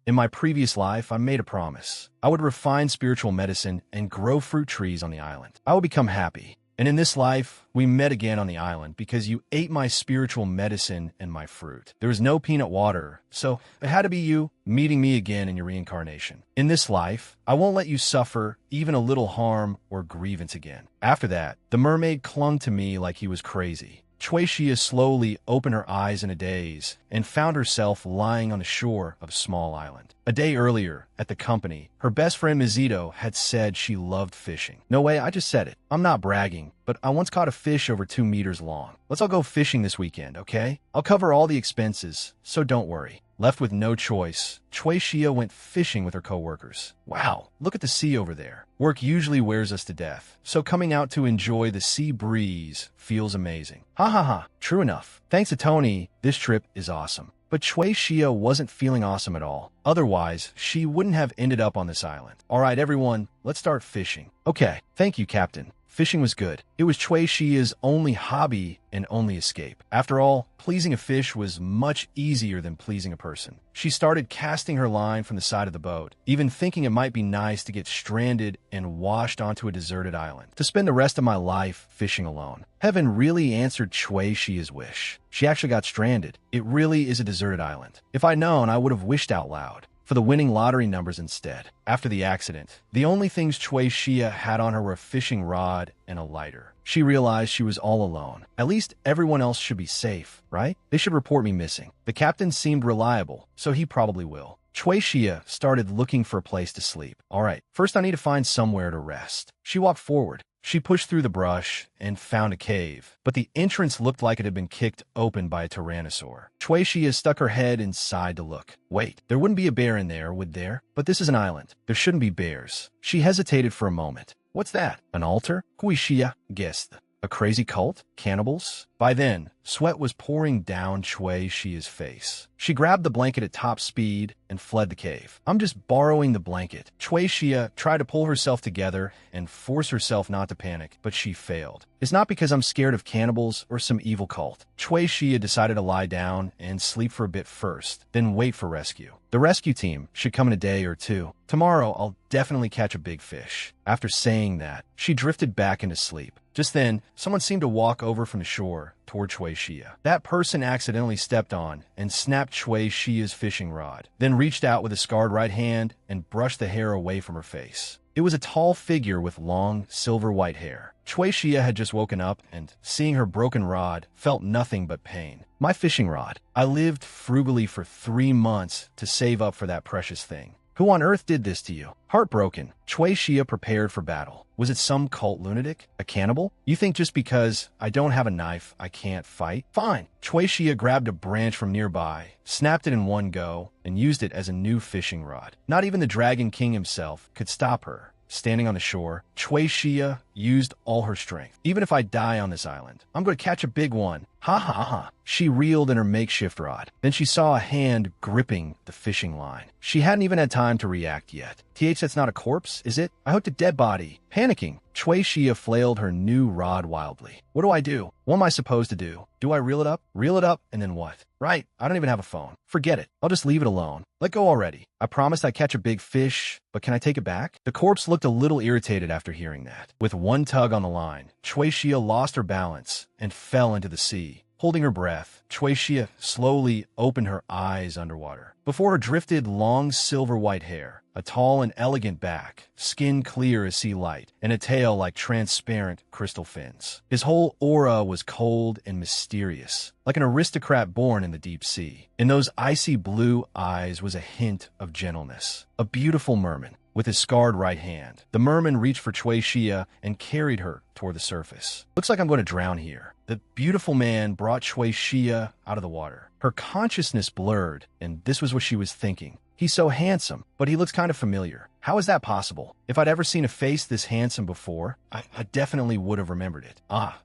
In my previous life, I made a promise. I would refine spiritual medicine and grow fruit trees on the island. I would become happy. And in this life, we met again on the island because you ate my spiritual medicine and my fruit. There was no peanut water, so it had to be you meeting me again in your reincarnation. In this life, I won't let you suffer even a little harm or grievance again. After that, the mermaid clung to me like he was crazy. Chui Xia slowly opened her eyes in a daze and found herself lying on the shore of a small island. A day earlier, at the company, her best friend Mizito had said she loved fishing. No way, I just said it. I'm not bragging, but I once caught a fish over 2 meters long. Let's all go fishing this weekend, okay? I'll cover all the expenses, so don't worry. Left with no choice, Chui Xia went fishing with her coworkers. Wow, look at the sea over there. Work usually wears us to death, so coming out to enjoy the sea breeze feels amazing. Ha ha ha, true enough. Thanks to Tony, this trip is awesome. But Chui Xia wasn't feeling awesome at all. Otherwise, she wouldn't have ended up on this island. All right, everyone, let's start fishing. Okay, thank you, Captain. Fishing was good. It was Chui Xia's only hobby and only escape. After all, pleasing a fish was much easier than pleasing a person. She started casting her line from the side of the boat, even thinking it might be nice to get stranded and washed onto a deserted island, to spend the rest of my life fishing alone. Heaven really answered Chui Xia's wish. She actually got stranded. It really is a deserted island. If I'd known, I would have wished out loud for the winning lottery numbers instead. After the accident, the only things Chui Xia had on her were a fishing rod and a lighter. She realized she was all alone. At least everyone else should be safe, right? They should report me missing. The captain seemed reliable, so he probably will. Chui Xia started looking for a place to sleep. All right, first I need to find somewhere to rest. She walked forward. She pushed through the brush and found a cave, but the entrance looked like it had been kicked open by a tyrannosaur. Chui Xia stuck her head inside to look. Wait, there wouldn't be a bear in there, would there? But this is an island. There shouldn't be bears. She hesitated for a moment. What's that? An altar? Chui Xia guessed. A crazy cult? Cannibals? By then, sweat was pouring down Chui Xia's face. She grabbed the blanket at top speed and fled the cave. I'm just borrowing the blanket. Chui Xia tried to pull herself together and force herself not to panic, but she failed. It's not because I'm scared of cannibals or some evil cult. Chui Xia decided to lie down and sleep for a bit first, then wait for rescue. The rescue team should come in a day or two. Tomorrow, I'll definitely catch a big fish. After saying that, she drifted back into sleep. Just then, someone seemed to walk over from the shore toward Chui Xia. That person accidentally stepped on and snapped Chui Xia's fishing rod, then reached out with a scarred right hand and brushed the hair away from her face. It was a tall figure with long, silver-white hair. Chui Xia had just woken up and, seeing her broken rod, felt nothing but pain. My fishing rod. I lived frugally for 3 months to save up for that precious thing. Who on earth did this to you? Heartbroken, Chui Xia prepared for battle. Was it some cult lunatic? A cannibal? You think just because I don't have a knife, I can't fight? Fine. Chui Xia grabbed a branch from nearby, snapped it in one go, and used it as a new fishing rod. Not even the Dragon King himself could stop her. Standing on the shore, Chui Xia used all her strength. Even if I die on this island, I'm going to catch a big one. Ha ha ha. She reeled in her makeshift rod. Then she saw a hand gripping the fishing line. She hadn't even had time to react yet. That's not a corpse, is it? I hooked a dead body. Panicking, Chui Xia flailed her new rod wildly. What do I do? What am I supposed to do? Do I reel it up? Reel it up, and then what? Right, I don't even have a phone. Forget it. I'll just leave it alone. Let go already. I promised I'd catch a big fish, but can I take it back? The corpse looked a little irritated after hearing that. With one tug on the line, Chui Xia lost her balance and fell into the sea. Holding her breath, Chui Xia slowly opened her eyes underwater. Before her drifted long silver-white hair, a tall and elegant back, skin clear as sea light, and a tail like transparent crystal fins. His whole aura was cold and mysterious, like an aristocrat born in the deep sea. In those icy blue eyes was a hint of gentleness. A beautiful merman with his scarred right hand. The merman reached for Chui Xia and carried her toward the surface. Looks like I'm going to drown here. The beautiful man brought Chui Xia out of the water. Her consciousness blurred, and this was what she was thinking. He's so handsome, but he looks kind of familiar. How is that possible? If I'd ever seen a face this handsome before, I definitely would have remembered it.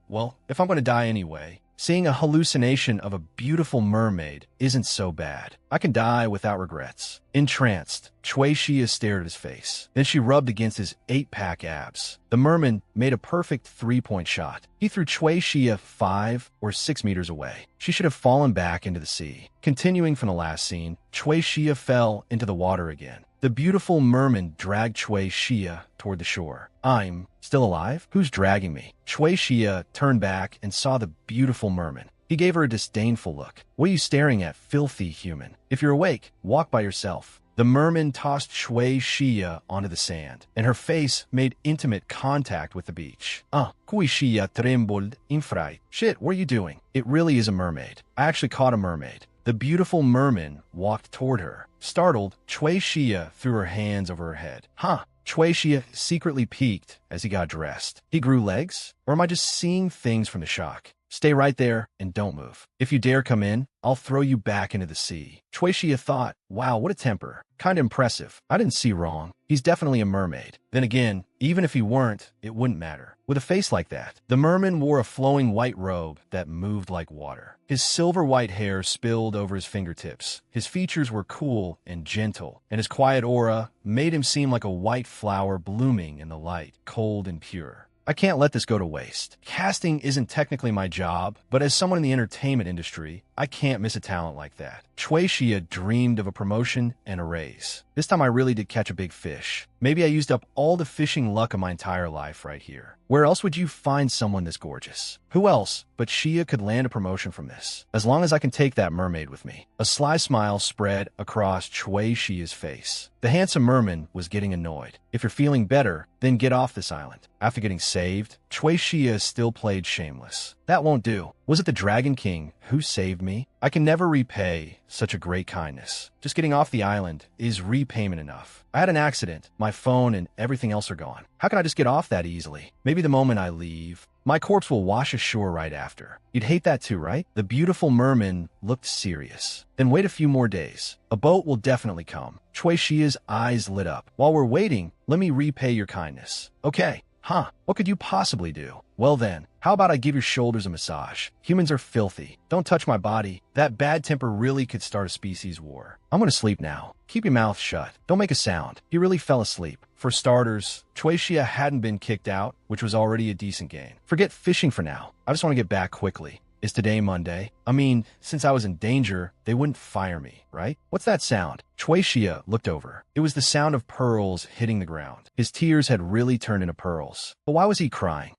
Well, if I'm going to die anyway, seeing a hallucination of a beautiful mermaid isn't so bad. I can die without regrets. Entranced, Chui Xia stared at his face. Then she rubbed against his 8-pack abs. The merman made a perfect 3-point shot. He threw Chui Xia 5 or 6 meters away. She should have fallen back into the sea. Continuing from the last scene, Chui Xia fell into the water again. The beautiful merman dragged Chui Xia toward the shore. I'm still alive? Who's dragging me? Chui Xia turned back and saw the beautiful merman. He gave her a disdainful look. What are you staring at, filthy human? If you're awake, walk by yourself. The merman tossed Chui Xia onto the sand, and her face made intimate contact with the beach. Chui Xia trembled in fright. Shit, what are you doing? It really is a mermaid. I actually caught a mermaid. The beautiful merman walked toward her. Startled, Chui Xia threw her hands over her head. Chui Xia secretly peeked as he got dressed. He grew legs? Or am I just seeing things from the shock? Stay right there and don't move. If you dare come in, I'll throw you back into the sea. Chui Xia thought, wow, what a temper. Kinda impressive. I didn't see wrong. He's definitely a mermaid. Then again, even if he weren't, it wouldn't matter. With a face like that, the merman wore a flowing white robe that moved like water. His silver white hair spilled over his fingertips. His features were cool and gentle, and his quiet aura made him seem like a white flower blooming in the light, cold and pure. I can't let this go to waste. Casting isn't technically my job, but as someone in the entertainment industry, I can't miss a talent like that. Chui Xia dreamed of a promotion and a raise. This time I really did catch a big fish. Maybe I used up all the fishing luck of my entire life right here. Where else would you find someone this gorgeous? Who else but Xia could land a promotion from this? As long as I can take that mermaid with me. A sly smile spread across Chui Xia's face. The handsome merman was getting annoyed. If you're feeling better, then get off this island. After getting saved, Chui Xia still played shameless. That won't do. Was it the Dragon King who saved me? I can never repay such a great kindness. Just getting off the island is repayment enough. I had an accident. My phone and everything else are gone. How can I just get off that easily? Maybe the moment I leave, my corpse will wash ashore right after. You'd hate that too, right? The beautiful merman looked serious. Then wait a few more days. A boat will definitely come. Chui Xia's eyes lit up. While we're waiting, let me repay your kindness. Okay. What could you possibly do? Well then, how about I give your shoulders a massage? Humans are filthy. Don't touch my body. That bad temper really could start a species war. I'm gonna sleep now. Keep your mouth shut. Don't make a sound. He really fell asleep. For starters, Chui Xia hadn't been kicked out, which was already a decent gain. Forget fishing for now. I just want to get back quickly. Is today Monday? I mean, since I was in danger, they wouldn't fire me, right? What's that sound? Chui Xia looked over. It was the sound of pearls hitting the ground. His tears had really turned into pearls. But why was he crying?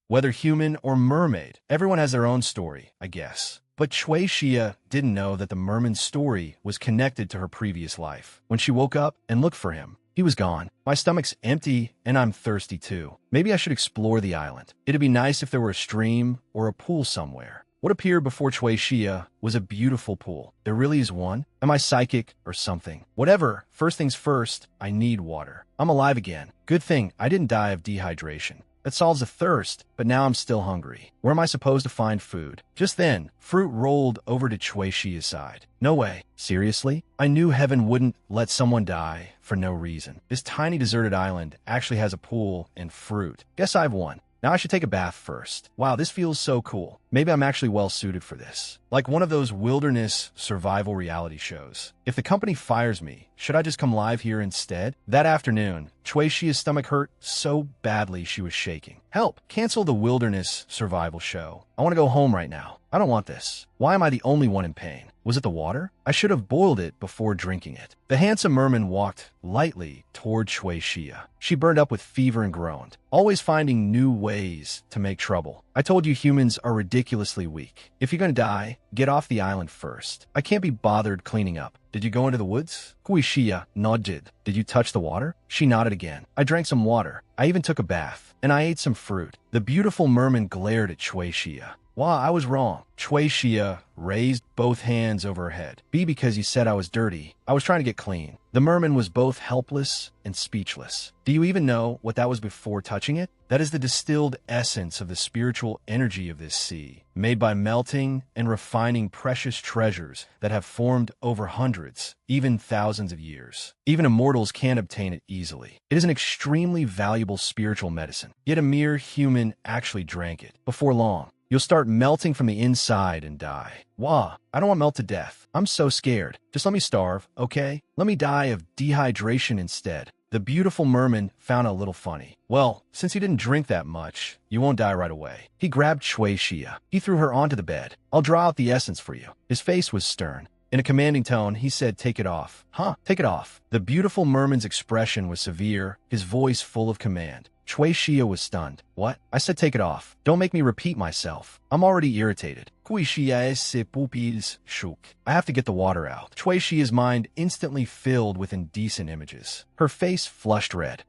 Whether human or mermaid, everyone has their own story, I guess. But Chui Xia didn't know that the merman's story was connected to her previous life. When she woke up and looked for him, he was gone. My stomach's empty and I'm thirsty too. Maybe I should explore the island. It'd be nice if there were a stream or a pool somewhere. What appeared before Chui Xia was a beautiful pool. There really is one? Am I psychic or something? Whatever, first things first, I need water. I'm alive again. Good thing I didn't die of dehydration. That solves the thirst, but now I'm still hungry. Where am I supposed to find food? Just then, fruit rolled over to Chui Xia's side. No way. Seriously? I knew heaven wouldn't let someone die for no reason. This tiny deserted island actually has a pool and fruit. Guess I've won. Now I should take a bath first. Wow, this feels so cool. Maybe I'm actually well suited for this. Like one of those wilderness survival reality shows. If the company fires me, should I just come live here instead? That afternoon, Chui Xia's stomach hurt so badly she was shaking. Help! Cancel the wilderness survival show. I want to go home right now. I don't want this. Why am I the only one in pain? Was it the water? I should have boiled it before drinking it. The handsome merman walked lightly toward Chui Xia. She burned up with fever and groaned, always finding new ways to make trouble. I told you humans are ridiculously weak. If you're gonna die, get off the island first. I can't be bothered cleaning up. Did you go into the woods? Chui Xia nodded. Did you touch the water? She nodded again. I drank some water. I even took a bath. And I ate some fruit. The beautiful merman glared at Chui Xia. Wow, I was wrong. Chui Xia raised both hands over her head. Because you said I was dirty. I was trying to get clean. The merman was both helpless and speechless. Do you even know what that was before touching it? That is the distilled essence of the spiritual energy of this sea, made by melting and refining precious treasures that have formed over hundreds, even thousands of years. Even immortals can't obtain it easily. It is an extremely valuable spiritual medicine, yet a mere human actually drank it. Before long, You'll start melting from the inside and die. Wah, I don't want to melt to death. I'm so scared. Just let me starve, okay? Let me die of dehydration instead. The beautiful merman found it a little funny. Well, since you didn't drink that much, you won't die right away. He grabbed Shui Xia. He threw her onto the bed. I'll draw out the essence for you. His face was stern. In a commanding tone, he said, take it off. Huh, take it off. The beautiful merman's expression was severe, his voice full of command. Shui Xia was stunned. What? I said take it off. Don't make me repeat myself. I'm already irritated. Kui Xia se pupils shook. I have to get the water out. Shui Xia's mind instantly filled with indecent images. Her face flushed red.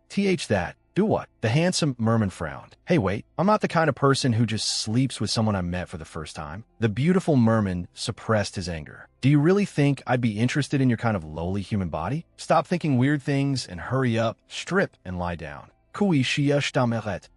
That. Do what? The handsome merman frowned. Hey, wait, I'm not the kind of person who just sleeps with someone I met for the first time. The beautiful merman suppressed his anger. Do you really think I'd be interested in your kind of lowly human body? Stop thinking weird things and hurry up, strip, and lie down. Kui Xia stameret.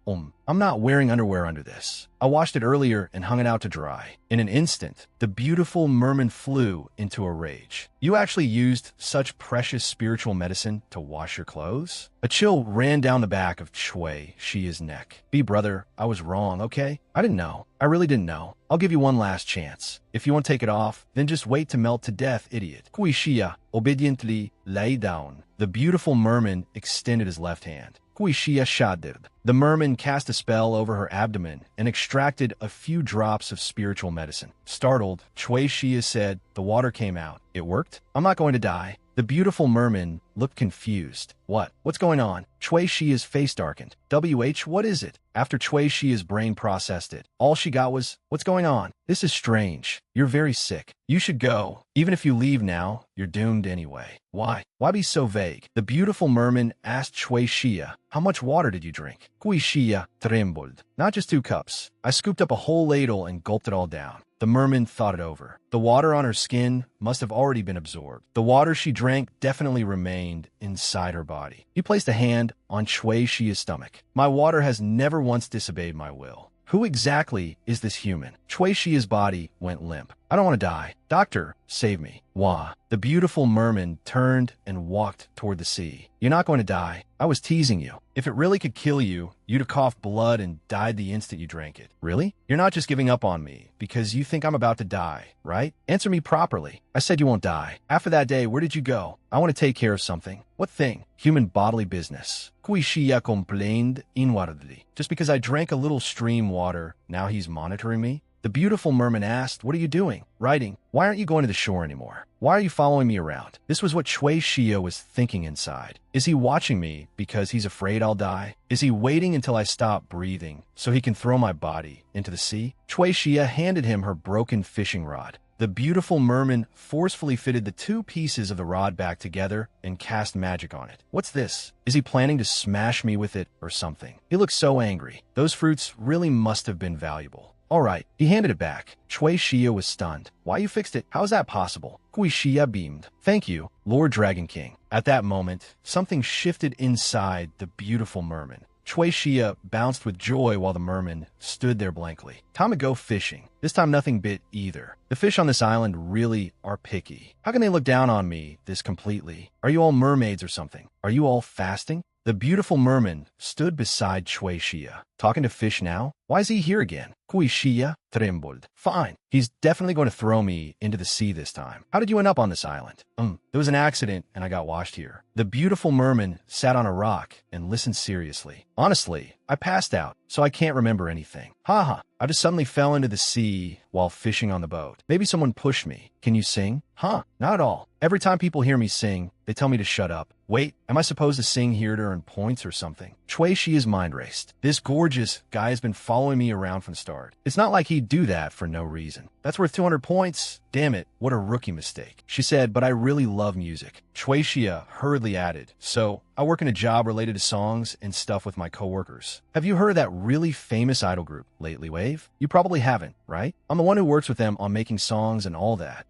I'm not wearing underwear under this. I washed it earlier and hung it out to dry. In an instant, the beautiful merman flew into a rage. You actually used such precious spiritual medicine to wash your clothes? A chill ran down the back of Shui Xia's neck. Brother, I was wrong, okay? I didn't know. I really didn't know. I'll give you one last chance. If you want to take it off, then just wait to melt to death, idiot. Kui Xia obediently lay down. The beautiful merman extended his left hand. Kui Xia shadid. The merman cast a spell over her abdomen and extracted a few drops of spiritual medicine. Startled, Shui Xia said, the water came out. It worked? I'm not going to die. The beautiful merman looked confused. What? What's going on? Shui Xia's face darkened. What is it? After Shui Xia's brain processed it, all she got was, what's going on? This is strange. You're very sick. You should go. Even if you leave now, you're doomed anyway. Why? Why be so vague? The beautiful merman asked Shui Xia, how much water did you drink? Kui Xia trembled. Not just 2 cups. I scooped up a whole ladle and gulped it all down. The merman thought it over. The water on her skin must have already been absorbed. The water she drank definitely remained inside her body. He placed a hand on Shui Xia's stomach. My water has never once disobeyed my will. Who exactly is this human? Shui Xia's body went limp. I don't want to die. Doctor, save me. Wah. The beautiful merman turned and walked toward the sea. You're not going to die. I was teasing you. If it really could kill you, you'd have coughed blood and died the instant you drank it. Really? You're not just giving up on me because you think I'm about to die, right? Answer me properly. I said you won't die. After that day, where did you go? I want to take care of something. What thing? Human bodily business. Kui Xia complained inwardly. Just because I drank a little stream water, now he's monitoring me? The beautiful merman asked, what are you doing? Writing. Why aren't you going to the shore anymore? Why are you following me around? This was what Shui Xia was thinking inside. Is he watching me because he's afraid I'll die? Is he waiting until I stop breathing so he can throw my body into the sea? Shui Xia handed him her broken fishing rod. The beautiful merman forcefully fitted the 2 pieces of the rod back together and cast magic on it. What's this? Is he planning to smash me with it or something? He looks so angry. Those fruits really must have been valuable. All right, he handed it back. Shui Xia was stunned. Why you fixed it? How is that possible? Kui Xia beamed. Thank you, Lord Dragon King. At that moment, something shifted inside the beautiful merman. Shui Xia bounced with joy while the merman stood there blankly. Time to go fishing. This time nothing bit either. The fish on this island really are picky. How can they look down on me this completely? Are you all mermaids or something? Are you all fasting? The beautiful merman stood beside Shui Xia. Talking to fish now? Why is he here again? Kui Xia trembled. Fine. He's definitely going to throw me into the sea this time. How did you end up on this island? There was an accident and I got washed here. The beautiful merman sat on a rock and listened seriously. Honestly, I passed out, so I can't remember anything. Haha. I just suddenly fell into the sea while fishing on the boat. Maybe someone pushed me. Can you sing? Huh, not at all. Every time people hear me sing, they tell me to shut up. Wait, am I supposed to sing here to earn points or something? Shui Xia's mind raced. This gorgeous guy has been following me around from the start. It's not like he'd do that for no reason. That's worth 200 points. Damn it, what a rookie mistake. She said, but I really love music. Shui Xia hurriedly added, so I work in a job related to songs and stuff with my coworkers. Have you heard of that really famous idol group, Lately Wave? You probably haven't, right? I'm the one who works with them on making songs and all that.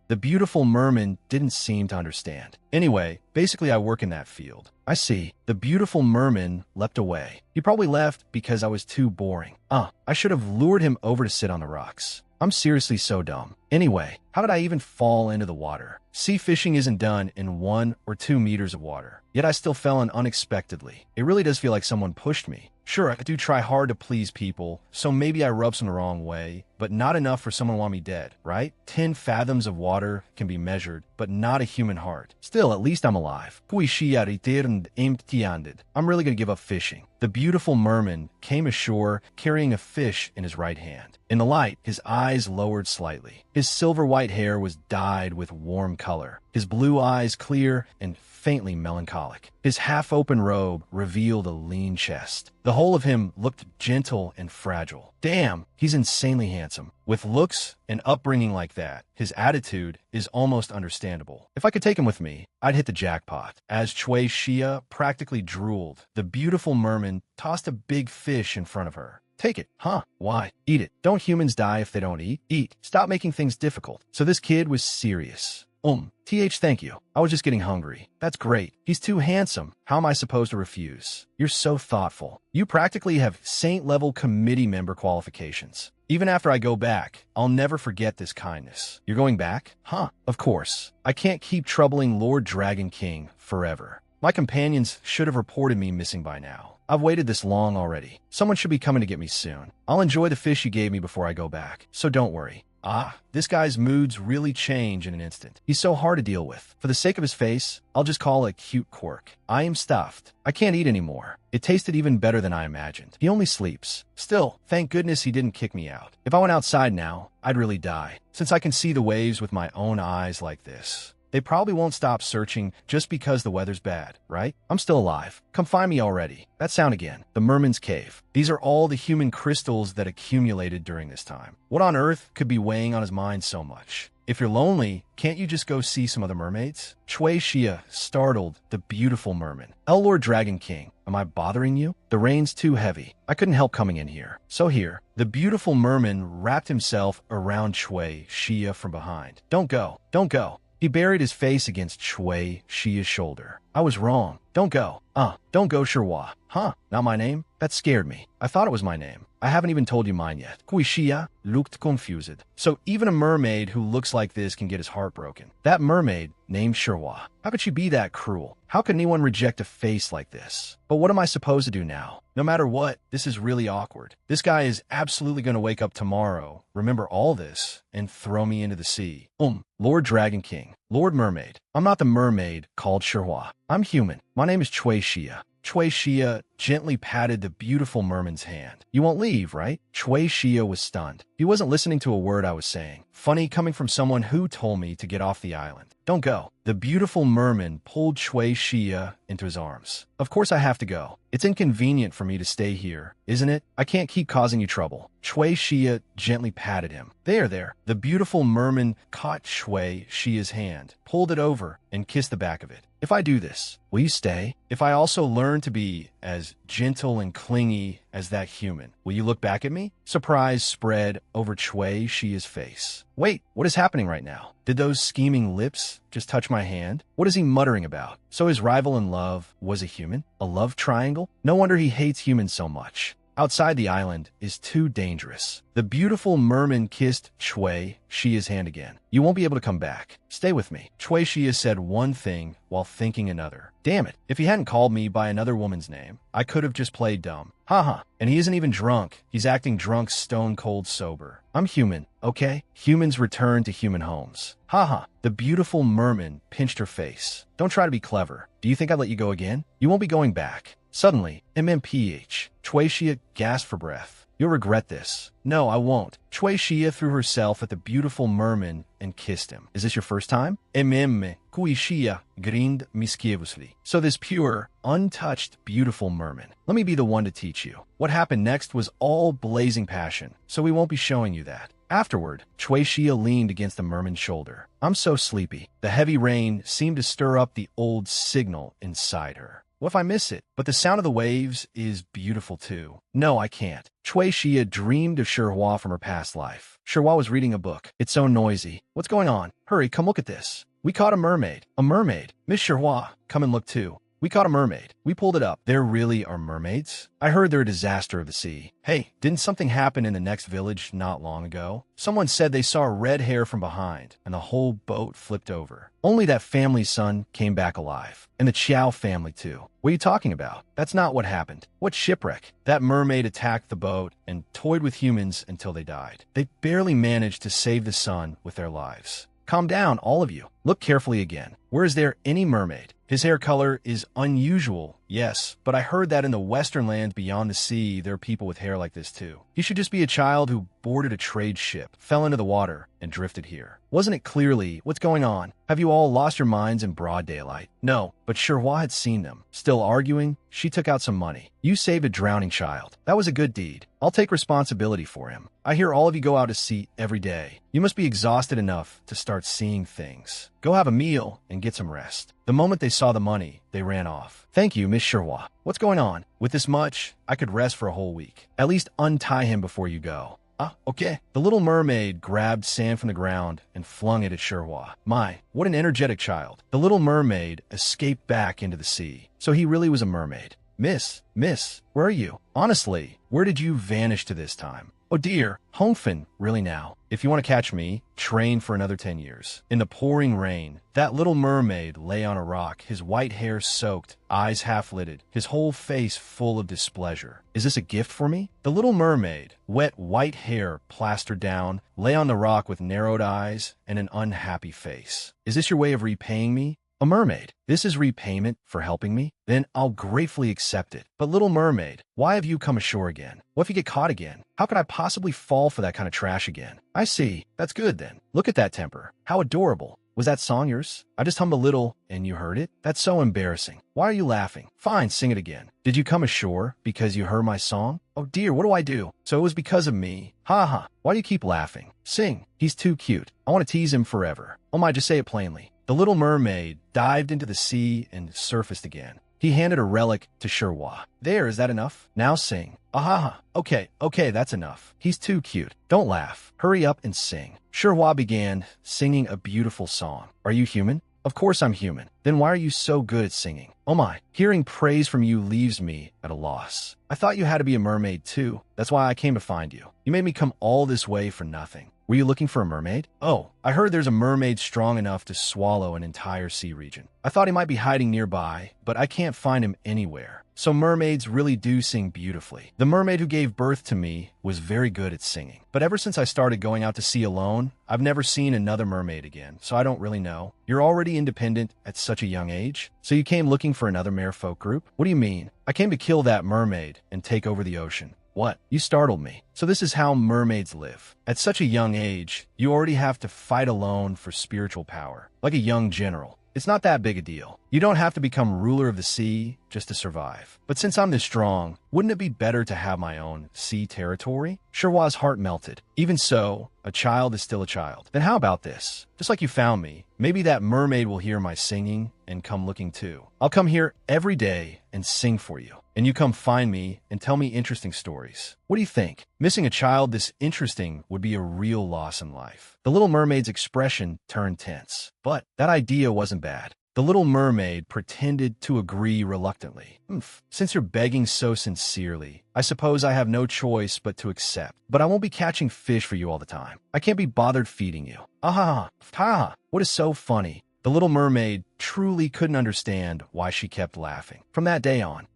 The beautiful merman didn't seem to understand. Anyway, basically I work in that field. I see. The beautiful merman leapt away. He probably left because I was too boring. I should have lured him over to sit on the rocks. I'm seriously so dumb. Anyway, how did I even fall into the water? Sea fishing isn't done in 1 or 2 meters of water. Yet I still fell in unexpectedly. It really does feel like someone pushed me. Sure, I do try hard to please people, so maybe I rub some the wrong way, but not enough for someone to want me dead, right? 10 fathoms of water can be measured, but not a human heart. Still, at least I'm alive. I'm really gonna give up fishing. The beautiful merman came ashore carrying a fish in his right hand. In the light, his eyes lowered slightly. His silver-white hair was dyed with warm color. His blue eyes clear and faintly melancholic. His half-open robe revealed a lean chest. The whole of him looked gentle and fragile. Damn, he's insanely handsome. With looks and upbringing like that, his attitude is almost understandable. If I could take him with me, I'd hit the jackpot. As Chui Xia practically drooled, the beautiful merman tossed a big fish in front of her. Take it. Huh? Why? Eat it. Don't humans die if they don't eat? Eat. Stop making things difficult. So this kid was serious. Thank you. I was just getting hungry. That's great. He's too handsome. How am I supposed to refuse? You're so thoughtful. You practically have saint-level committee member qualifications. Even after I go back, I'll never forget this kindness. You're going back? Huh? Of course. I can't keep troubling Lord Dragon King forever. My companions should have reported me missing by now. I've waited this long already. Someone should be coming to get me soon. I'll enjoy the fish you gave me before I go back, so don't worry. This guy's moods really change in an instant. He's so hard to deal with. For the sake of his face, I'll just call it a cute quirk. I am stuffed. I can't eat anymore. It tasted even better than I imagined. He only sleeps. Still, thank goodness he didn't kick me out. If I went outside now, I'd really die. Since I can see the waves with my own eyes like this, they probably won't stop searching just because the weather's bad, right? I'm still alive. Come find me already. That sound again. The Merman's Cave. These are all the human crystals that accumulated during this time. What on earth could be weighing on his mind so much? If you're lonely, can't you just go see some other mermaids? Chui Xia startled the beautiful merman. Lord Dragon King, am I bothering you? The rain's too heavy. I couldn't help coming in here. So here, the beautiful merman wrapped himself around Chui Xia from behind. Don't go. Don't go. He buried his face against Chui Xia's shoulder. I was wrong. Don't go. Don't go, Sherwa. Huh? Not my name? That scared me. I thought it was my name. I haven't even told you mine yet. Chui Xia looked confused. So even a mermaid who looks like this can get his heart broken. That mermaid named Sherwa. How could she be that cruel? How could anyone reject a face like this? But what am I supposed to do now? No matter what, this is really awkward. This guy is absolutely going to wake up tomorrow, remember all this, and throw me into the sea. Lord Dragon King, Lord Mermaid. I'm not the mermaid called Sherwa. I'm human. My name is Chui Xia. Chui Xia gently patted the beautiful merman's hand. You won't leave, right? Chui Xia was stunned. He wasn't listening to a word I was saying. Funny coming from someone who told me to get off the island. Don't go. The beautiful merman pulled Chui Xia into his arms. Of course I have to go. It's inconvenient for me to stay here, isn't it? I can't keep causing you trouble. Chui Xia gently patted him. There. The beautiful merman caught Chui Xia's hand, pulled it over, and kissed the back of it. If I do this, will you stay? If I also learn to be as gentle and clingy as that human, will you look back at me? Surprise spread over Chui Xia's face. Wait, what is happening right now? Did those scheming lips just touch my hand? What is he muttering about? So his rival in love was a human? A love triangle? No wonder he hates humans so much. Outside the island is too dangerous. The beautiful merman kissed Chui Xia's hand again. You won't be able to come back. Stay with me. Chui Xia said one thing while thinking another. Damn it. If he hadn't called me by another woman's name, I could have just played dumb. Haha. And he isn't even drunk. He's acting drunk, stone cold sober. I'm human, okay? Humans return to human homes. Haha. The beautiful merman pinched her face. Don't try to be clever. Do you think I'd let you go again? You won't be going back. Suddenly, MMPH. Chui Xia gasped for breath. You'll regret this. No, I won't. Chui Xia threw herself at the beautiful merman and kissed him. Is this your first time? Chui Xia grinned mischievously. So this pure, untouched, beautiful merman. Let me be the one to teach you. What happened next was all blazing passion, so we won't be showing you that. Afterward, Chui Xia leaned against the merman's shoulder. I'm so sleepy. The heavy rain seemed to stir up the old signal inside her. What if I miss it? But the sound of the waves is beautiful too. No, I can't. Chui Xia dreamed of Sherwa from her past life. Sherwa was reading a book. It's so noisy. What's going on? Hurry, come look at this. We caught a mermaid. A mermaid. Miss Sherwa, come and look too. We caught a mermaid. We pulled it up. There really are mermaids? I heard they're a disaster of the sea. Hey, didn't something happen in the next village not long ago? Someone said they saw red hair from behind, and the whole boat flipped over. Only that family's son came back alive. And the Chow family, too. What are you talking about? That's not what happened. What shipwreck? That mermaid attacked the boat and toyed with humans until they died. They barely managed to save the son with their lives. Calm down, all of you. Look carefully again. Where is there any mermaid? His hair color is unusual, yes, but I heard that in the western lands beyond the sea, there are people with hair like this too. He should just be a child who boarded a trade ship, fell into the water, and drifted here. Wasn't it clearly? What's going on? Have you all lost your minds in broad daylight? No, but Sherwa had seen them. Still arguing, she took out some money. You saved a drowning child. That was a good deed. I'll take responsibility for him. I hear all of you go out to sea every day. You must be exhausted enough to start seeing things. Go have a meal and get some rest. The moment they saw the money, they ran off. Thank you, Miss Sherwa. What's going on? With this much, I could rest for a whole week. At least untie him before you go. Ah, okay. The little mermaid grabbed sand from the ground and flung it at Sherwa. My, what an energetic child. The little mermaid escaped back into the sea. So he really was a mermaid. Miss, where are you? Honestly, where did you vanish to this time? Oh dear, Hongfen, really now? If you want to catch me, train for another 10 years. In the pouring rain, that little mermaid lay on a rock, his white hair soaked, eyes half-lidded, his whole face full of displeasure. Is this a gift for me? The little mermaid, wet white hair plastered down, lay on the rock with narrowed eyes and an unhappy face. Is this your way of repaying me? A mermaid. This is repayment for helping me? Then I'll gratefully accept it. But little mermaid, why have you come ashore again? What if you get caught again? How could I possibly fall for that kind of trash again? I see. That's good then. Look at that temper. How adorable. Was that song yours? I just hummed a little and you heard it? That's so embarrassing. Why are you laughing? Fine, sing it again. Did you come ashore because you heard my song? Oh dear, what do I do? So it was because of me. Ha ha. Why do you keep laughing? Sing. He's too cute. I want to tease him forever. Oh my, just say it plainly. The little mermaid dived into the sea and surfaced again. He handed a relic to Sherwa. There, is that enough? Now sing. Ahaha. Okay, that's enough. He's too cute. Don't laugh. Hurry up and sing. Sherwa began singing a beautiful song. Are you human? Of course I'm human. Then why are you so good at singing? Oh my, hearing praise from you leaves me at a loss. I thought you had to be a mermaid too. That's why I came to find you. You made me come all this way for nothing. Were you looking for a mermaid? Oh, I heard there's a mermaid strong enough to swallow an entire sea region. I thought he might be hiding nearby, but I can't find him anywhere. So mermaids really do sing beautifully. The mermaid who gave birth to me was very good at singing. But ever since I started going out to sea alone, I've never seen another mermaid again, so I don't really know. You're already independent at such a young age? So you came looking for another merfolk group? What do you mean? I came to kill that mermaid and take over the ocean. What? You startled me. So this is how mermaids live. At such a young age, you already have to fight alone for spiritual power, like a young general. It's not that big a deal. You don't have to become ruler of the sea just to survive. But since I'm this strong, wouldn't it be better to have my own sea territory? Sherwa's heart melted. Even so, a child is still a child. Then how about this? Just like you found me, maybe that mermaid will hear my singing and come looking too. I'll come here every day and sing for you. And you come find me and tell me interesting stories. What do you think? Missing a child this interesting would be a real loss in life. The little mermaid's expression turned tense. But that idea wasn't bad. The little mermaid pretended to agree reluctantly. Since you're begging so sincerely, I suppose I have no choice but to accept. But I won't be catching fish for you all the time. I can't be bothered feeding you. What is so funny? The little mermaid truly couldn't understand why she kept laughing. From that day on,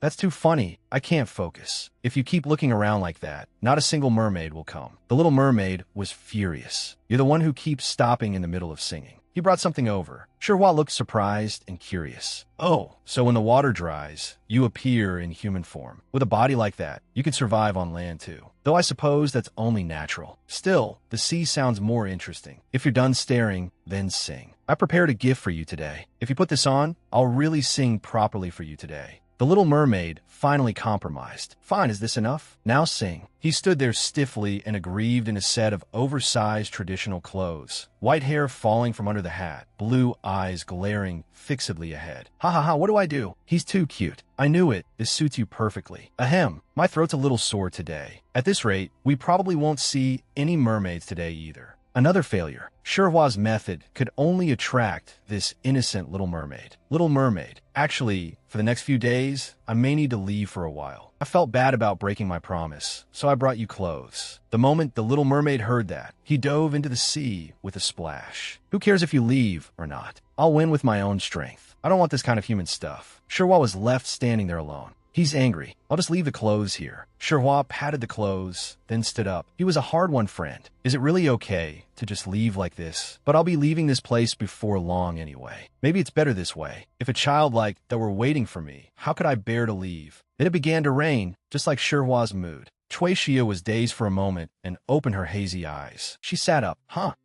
that's too funny. I can't focus. If you keep looking around like that, not a single mermaid will come. The little mermaid was furious. You're the one who keeps stopping in the middle of singing. He brought something over. Sherwa looked surprised and curious. Oh, so when the water dries, you appear in human form. With a body like that, you could survive on land too. Though I suppose that's only natural. Still, the sea sounds more interesting. If you're done staring, then sing. I prepared a gift for you today. If you put this on, I'll really sing properly for you today. The little mermaid finally compromised. Fine, is this enough? Now sing. He stood there stiffly and aggrieved in a set of oversized traditional clothes. White hair falling from under the hat, blue eyes glaring fixedly ahead. What do I do? He's too cute. I knew it. This suits you perfectly. Ahem, my throat's a little sore today. At this rate, we probably won't see any mermaids today either. Another failure. Shirhwa's method could only attract this innocent little mermaid. Little Mermaid. Actually, for the next few days, I may need to leave for a while. I felt bad about breaking my promise, so I brought you clothes. The moment the Little Mermaid heard that, he dove into the sea with a splash. Who cares if you leave or not? I'll win with my own strength. I don't want this kind of human stuff. Shirhwa was left standing there alone. He's angry. I'll just leave the clothes here. Shirhwa patted the clothes, then stood up. He was a hard-won friend. Is it really okay to just leave like this? But I'll be leaving this place before long anyway. Maybe it's better this way. If a child like that were waiting for me, how could I bear to leave? Then it began to rain, just like Shirhwa's mood. Cui Xia was dazed for a moment and opened her hazy eyes. She sat up.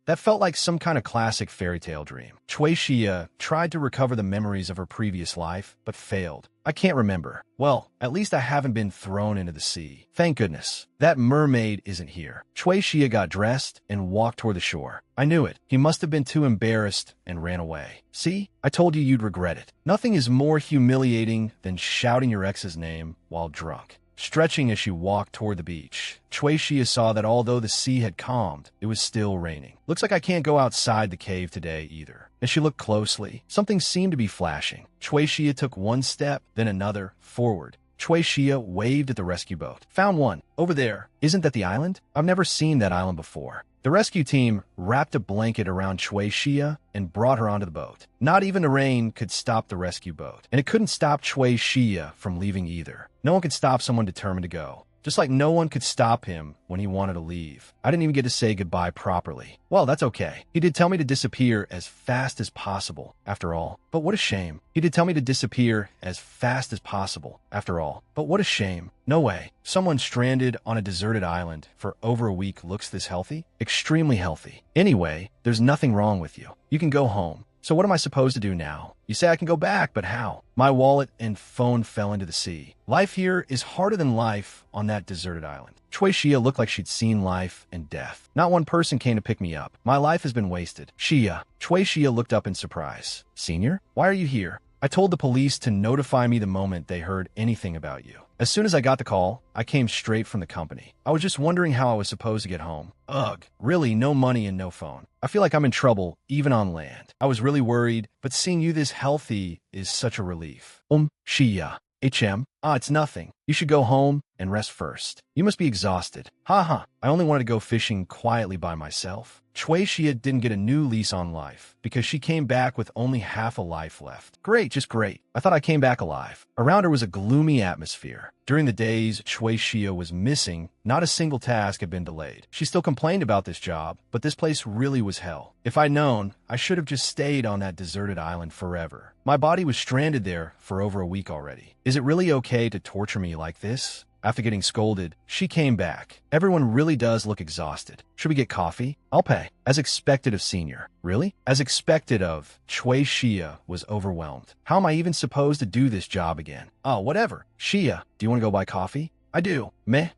That felt like some kind of classic fairy tale dream. Cui Xia tried to recover the memories of her previous life, but failed. I can't remember. Well, at least I haven't been thrown into the sea. Thank goodness. That mermaid isn't here. Cui Xia got dressed and walked toward the shore. I knew it. He must have been too embarrassed and ran away. See? I told you you'd regret it. Nothing is more humiliating than shouting your ex's name while drunk. Stretching as she walked toward the beach, Cui Xia saw that although the sea had calmed, it was still raining. Looks like I can't go outside the cave today either. As she looked closely, something seemed to be flashing. Cui Xia took one step, then another, forward. Cui Xia waved at the rescue boat. Found one. Over there. Isn't that the island? I've never seen that island before. The rescue team wrapped a blanket around Cui Xia and brought her onto the boat. Not even the rain could stop the rescue boat, and it couldn't stop Cui Xia from leaving either. No one could stop someone determined to go. Just like no one could stop him when he wanted to leave. I didn't even get to say goodbye properly. Well, that's okay. He did tell me to disappear as fast as possible, after all. But what a shame. He did tell me to disappear as fast as possible, after all. But what a shame. No way. Someone stranded on a deserted island for over a week looks this healthy? Extremely healthy. Anyway, there's nothing wrong with you. You can go home. So what am I supposed to do now? You say I can go back, but how? My wallet and phone fell into the sea. Life here is harder than life on that deserted island. Cui Xia looked like she'd seen life and death. Not one person came to pick me up. My life has been wasted. Xia. Cui Xia looked up in surprise. Senior? Why are you here? I told the police to notify me the moment they heard anything about you. As soon as I got the call, I came straight from the company. I was just wondering how I was supposed to get home. Ugh, really no money and no phone. I feel like I'm in trouble, even on land. I was really worried, but seeing you this healthy is such a relief. Xia. It's nothing. You should go home and rest first. You must be exhausted. I only wanted to go fishing quietly by myself. Cui Xia didn't get a new lease on life because she came back with only half a life left. Great, just great. I thought I came back alive. Around her was a gloomy atmosphere. During the days Cui Xia was missing, not a single task had been delayed. She still complained about this job, but this place really was hell. If I'd known, I should have just stayed on that deserted island forever. My body was stranded there for over a week already. Is it really okay to torture me like this? After getting scolded, she came back. Everyone really does look exhausted. Should we get coffee? I'll pay. As expected of Senior. Really? As expected of. Cui Xia was overwhelmed. How am I even supposed to do this job again? Oh, whatever. Xia, do you want to go buy coffee? I do. Meh.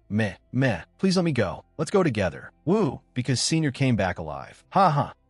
Please let me go. Let's go together. Woo, because Senior came back alive.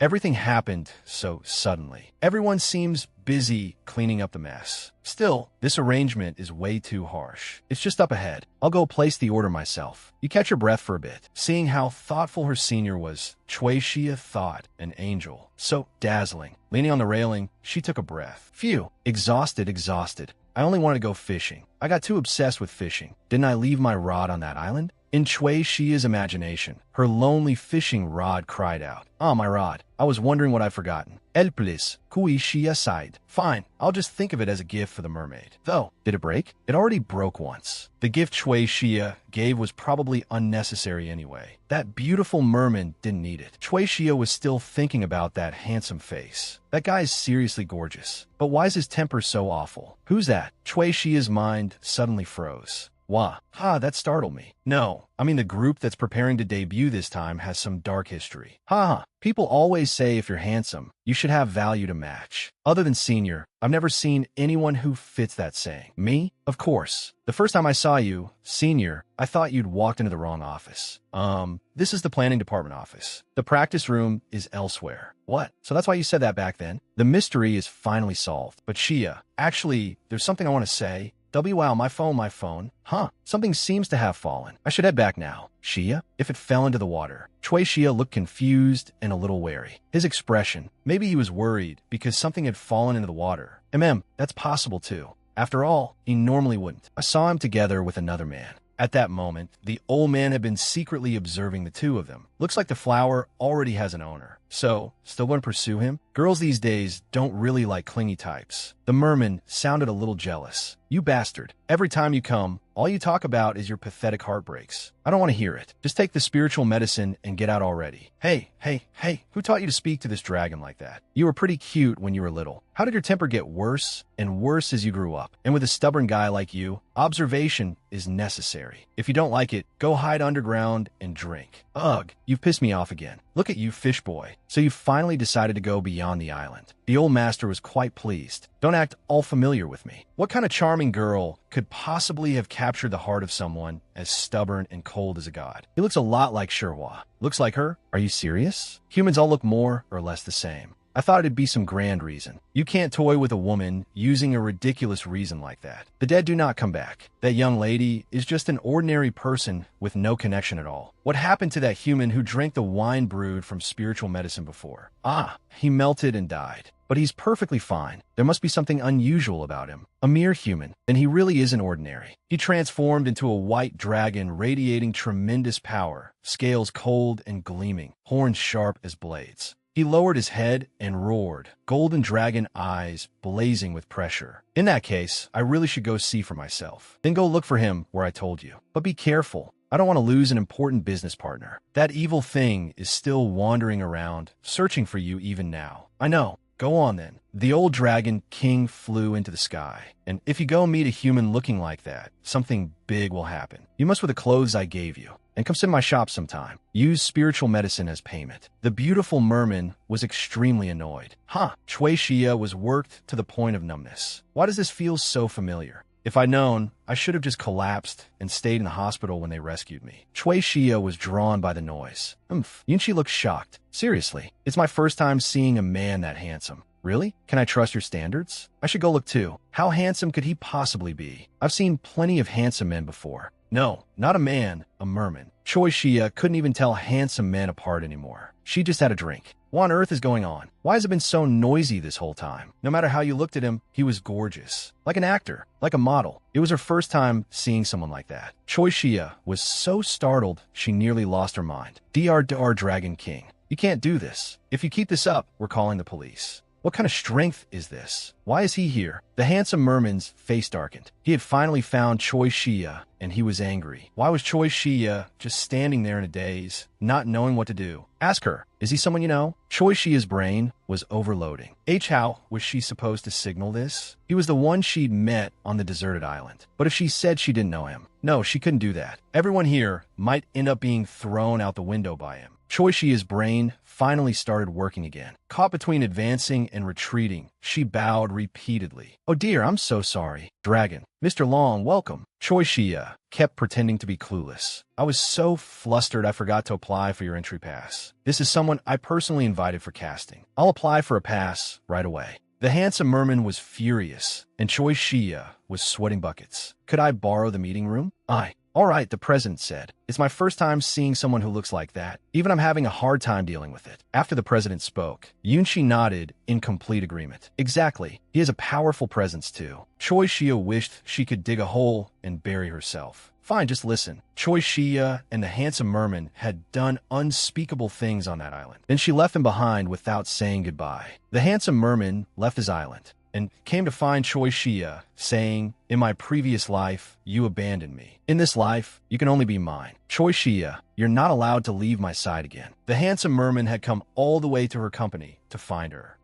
Everything happened so suddenly. Everyone seems busy cleaning up the mess. Still, this arrangement is way too harsh. It's just up ahead. I'll go place the order myself. You catch your breath for a bit. Seeing how thoughtful her Senior was, Cui Xia thought an angel. So dazzling. Leaning on the railing, she took a breath. Phew. Exhausted. I only wanted to go fishing. I got too obsessed with fishing. Didn't I leave my rod on that island? In Cui Xia's imagination, her lonely fishing rod cried out. My rod. I was wondering what I'd forgotten. Please. Cui Xia sighed. Fine, I'll just think of it as a gift for the mermaid. Though, did it break? It already broke once. The gift Cui Xia gave was probably unnecessary anyway. That beautiful merman didn't need it. Cui Xia was still thinking about that handsome face. That guy is seriously gorgeous. But why is his temper so awful? Who's that? Cui Xia's mind suddenly froze. Wah. That startled me. No, I mean the group that's preparing to debut this time has some dark history. People always say if you're handsome, you should have value to match. Other than Senior, I've never seen anyone who fits that saying. Me? Of course. The first time I saw you, Senior, I thought you'd walked into the wrong office. This is the planning department office. The practice room is elsewhere. What? So that's why you said that back then? The mystery is finally solved. But Xia, actually, there's something I want to say. Wow, my phone. Huh, something seems to have fallen. I should head back now. Shia? If it fell into the water. Chui Shia looked confused and a little wary. His expression, maybe he was worried because something had fallen into the water. That's possible too. After all, he normally wouldn't. I saw him together with another man. At that moment, the old man had been secretly observing the two of them. Looks like the flower already has an owner. So, still going to pursue him? Girls these days don't really like clingy types. The merman sounded a little jealous. You bastard. Every time you come, all you talk about is your pathetic heartbreaks. I don't want to hear it. Just take the spiritual medicine and get out already. Hey, who taught you to speak to this dragon like that? You were pretty cute when you were little. How did your temper get worse and worse as you grew up? And with a stubborn guy like you, observation is necessary. If you don't like it, go hide underground and drink. Ugh, you've pissed me off again. Look at you, fish boy. So you finally decided to go beyond the island. The old master was quite pleased. Don't act all familiar with me. What kind of charming girl could possibly have captured the heart of someone as stubborn and cold as a god? He looks a lot like Sherwa. Looks like her? Are you serious? Humans all look more or less the same. I thought it'd be some grand reason. You can't toy with a woman using a ridiculous reason like that. The dead do not come back. That young lady is just an ordinary person with no connection at all. What happened to that human who drank the wine brewed from spiritual medicine before? He melted and died. But he's perfectly fine. There must be something unusual about him. A mere human. Then he really isn't ordinary. He transformed into a white dragon radiating tremendous power, scales cold and gleaming, horns sharp as blades. He lowered his head and roared, golden dragon eyes blazing with pressure. In that case, I really should go see for myself. Then go look for him where I told you. But be careful. I don't want to lose an important business partner. That evil thing is still wandering around, searching for you even now. I know. Go on then. The old dragon king flew into the sky. And if you go meet a human looking like that, something big will happen. You must wear the clothes I gave you. And come sit in my shop sometime. Use spiritual medicine as payment. The beautiful merman was extremely annoyed. Chui Shia was worked to the point of numbness. Why does this feel so familiar? If I'd known, I should have just collapsed and stayed in the hospital when they rescued me. Chui Shia was drawn by the noise. Yunchi looked shocked. Seriously, it's my first time seeing a man that handsome. Really? Can I trust your standards? I should go look too. How handsome could he possibly be? I've seen plenty of handsome men before. No, not a man, a merman. Chui Shia couldn't even tell handsome men apart anymore. She just had a drink. What on earth is going on? Why has it been so noisy this whole time? No matter how you looked at him, he was gorgeous. Like an actor, like a model. It was her first time seeing someone like that. Chui Shia was so startled she nearly lost her mind. Dr. Dragon King, you can't do this. If you keep this up, we're calling the police. What kind of strength is this? Why is he here? The handsome merman's face darkened. He had finally found Chui Shia, and he was angry. Why was Chui Shia just standing there in a daze, not knowing what to do? Ask her, is he someone you know? Chui Shia's brain was overloading. How was she supposed to signal this? He was the one she'd met on the deserted island. But if she said she didn't know him, no, she couldn't do that. Everyone here might end up being thrown out the window by him. Chui Shia's brain finally started working again. Caught between advancing and retreating, she bowed repeatedly. Oh dear, I'm so sorry. Dragon. Mr. Long, welcome. Chui Shia kept pretending to be clueless. I was so flustered I forgot to apply for your entry pass. This is someone I personally invited for casting. I'll apply for a pass right away. The handsome merman was furious, and Chui Shia was sweating buckets. Could I borrow the meeting room? All right, the president said. It's my first time seeing someone who looks like that. Even I'm having a hard time dealing with it. After the president spoke, Yunchi nodded in complete agreement. Exactly. He has a powerful presence too. Chui Shia wished she could dig a hole and bury herself. Fine, just listen. Chui Shia and the handsome merman had done unspeakable things on that island. Then she left him behind without saying goodbye. The handsome merman left his island and came to find Chui Shia, saying, in my previous life, you abandoned me. In this life, you can only be mine. Chui Shia, you're not allowed to leave my side again. The handsome merman had come all the way to her company to find her.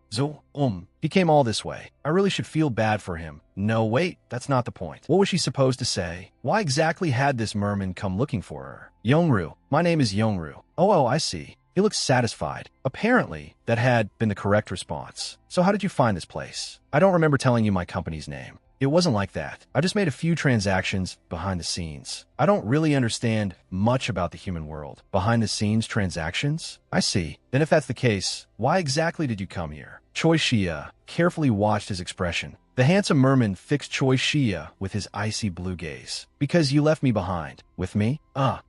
He came all this way. I really should feel bad for him. No, wait, that's not the point. What was she supposed to say? Why exactly had this merman come looking for her? Yongru. My name is Yongru. Oh, I see. He looked satisfied. Apparently, that had been the correct response. So how did you find this place? I don't remember telling you my company's name. It wasn't like that. I just made a few transactions behind the scenes. I don't really understand much about the human world. Behind the scenes transactions? I see. Then if that's the case, why exactly did you come here? Chui Shia carefully watched his expression, The handsome merman fixed Choi Shia with his icy blue gaze. Because you left me behind. With me?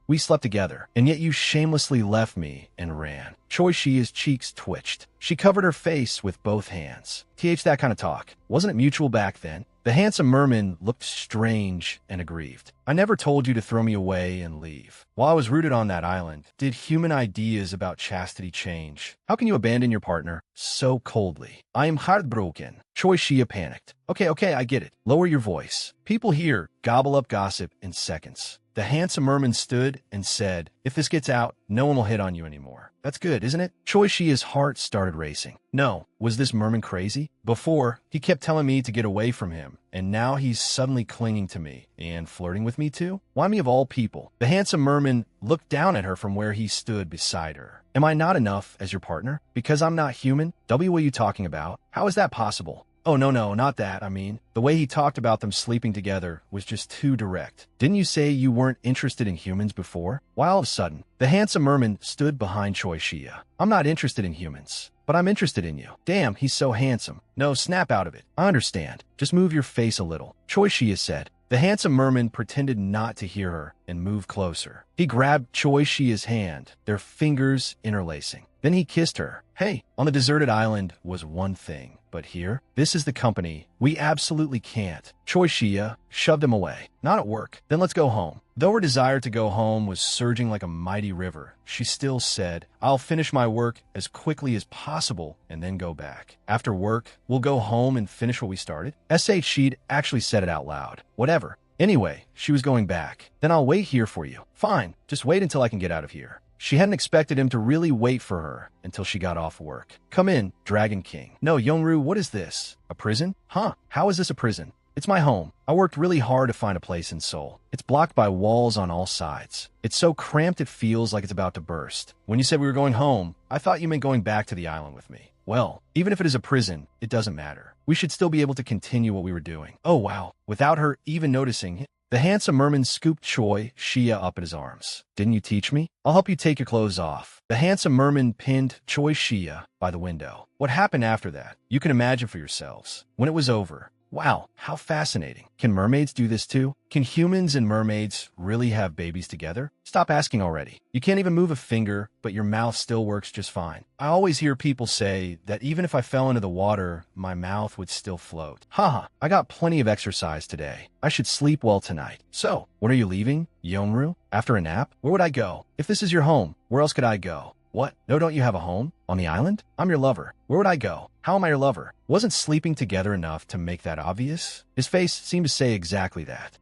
We slept together, and yet you shamelessly left me and ran. Choi Shia's cheeks twitched. She covered her face with both hands. That kind of talk. Wasn't it mutual back then? The handsome merman looked strange and aggrieved. I never told you to throw me away and leave. While I was rooted on that island, did human ideas about chastity change? How can you abandon your partner so coldly? I am heartbroken. Choi Shia panicked. Okay, I get it. Lower your voice. People here gobble up gossip in seconds. The handsome merman stood and said, if this gets out, no one will hit on you anymore. That's good, isn't it? Choi Shia's heart started racing. No, was this merman crazy? Before, he kept telling me to get away from him, and now he's suddenly clinging to me and flirting with me too? Why me of all people? The handsome merman looked down at her from where he stood beside her. Am I not enough as your partner? Because I'm not human? What are you talking about? How is that possible? Oh, no, not that. I mean, the way he talked about them sleeping together was just too direct. Didn't you say you weren't interested in humans before? Why all of a sudden? The handsome merman stood behind Choi Shia. I'm not interested in humans, but I'm interested in you. Damn, he's so handsome. No, snap out of it. I understand. Just move your face a little. Choi Shia said. The handsome merman pretended not to hear her and moved closer. He grabbed Choi Shia's hand, their fingers interlacing. Then he kissed her. Hey, on the deserted island was one thing, but here, this is the company. We absolutely can't. Choi Shia shoved him away. Not at work. Then let's go home. Though her desire to go home was surging like a mighty river, she still said, I'll finish my work as quickly as possible and then go back. After work, we'll go home and finish what we started. She'd actually said it out loud. Whatever. Anyway, she was going back. Then I'll wait here for you. Fine. Just wait until I can get out of here. She hadn't expected him to really wait for her until she got off work. Come in, Dragon King. No, Yongru, what is this? A prison? Huh? How is this a prison? It's my home. I worked really hard to find a place in Seoul. It's blocked by walls on all sides. It's so cramped it feels like it's about to burst. When you said we were going home, I thought you meant going back to the island with me. Well, even if it is a prison, it doesn't matter. We should still be able to continue what we were doing. Oh, wow. Without her even noticing, the handsome merman scooped Choi Shia up in his arms. Didn't you teach me? I'll help you take your clothes off. The handsome merman pinned Choi Shia by the window. What happened after that? You can imagine for yourselves. When it was over, wow, how fascinating. Can mermaids do this too? Can humans and mermaids really have babies together? Stop asking already. You can't even move a finger, but your mouth still works just fine. I always hear people say that even if I fell into the water, my mouth would still float. Haha, I got plenty of exercise today. I should sleep well tonight. So, when are you leaving, Yonru? After a nap? Where would I go? If this is your home, where else could I go? What? No, don't you have a home? On the island? I'm your lover. Where would I go? How am I your lover? Wasn't sleeping together enough to make that obvious? His face seemed to say exactly that.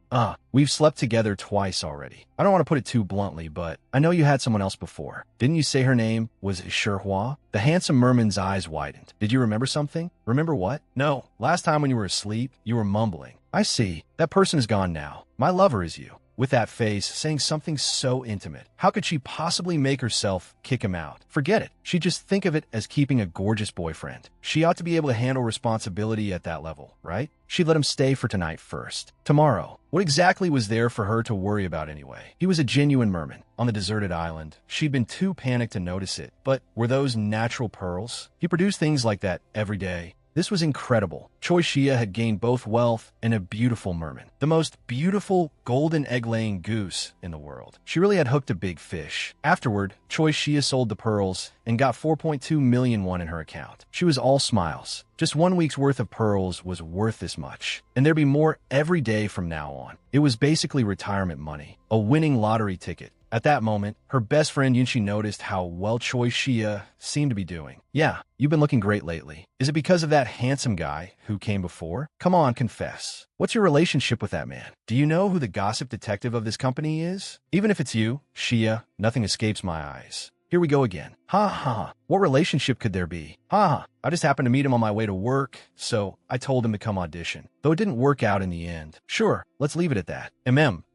We've slept together twice already. I don't want to put it too bluntly, but I know you had someone else before. Didn't you say her name was Shihua? The handsome merman's eyes widened. Did you remember something? Remember what? No. Last time when you were asleep, you were mumbling. I see. That person is gone now. My lover is you. With that face, saying something so intimate. How could she possibly make herself kick him out? Forget it. She'd just think of it as keeping a gorgeous boyfriend. She ought to be able to handle responsibility at that level, right? She'd let him stay for tonight first. Tomorrow. What exactly was there for her to worry about anyway? He was a genuine merman. On the deserted island, she'd been too panicked to notice it. But were those natural pearls? He produced things like that every day. This was incredible. Choi Shia had gained both wealth and a beautiful merman. The most beautiful golden egg-laying goose in the world. She really had hooked a big fish. Afterward, Choi Shia sold the pearls and got 4.2 million won in her account. She was all smiles. Just 1 week's worth of pearls was worth this much. And there'd be more every day from now on. It was basically retirement money. A winning lottery ticket. At that moment, her best friend Yunchi noticed how well Choi Shia seemed to be doing. Yeah, you've been looking great lately. Is it because of that handsome guy who came before? Come on, confess. What's your relationship with that man? Do you know who the gossip detective of this company is? Even if it's you, Shia, nothing escapes my eyes. Here we go again. Ha ha. What relationship could there be? Ha ha. I just happened to meet him on my way to work, so I told him to come audition. Though it didn't work out in the end. Sure, let's leave it at that.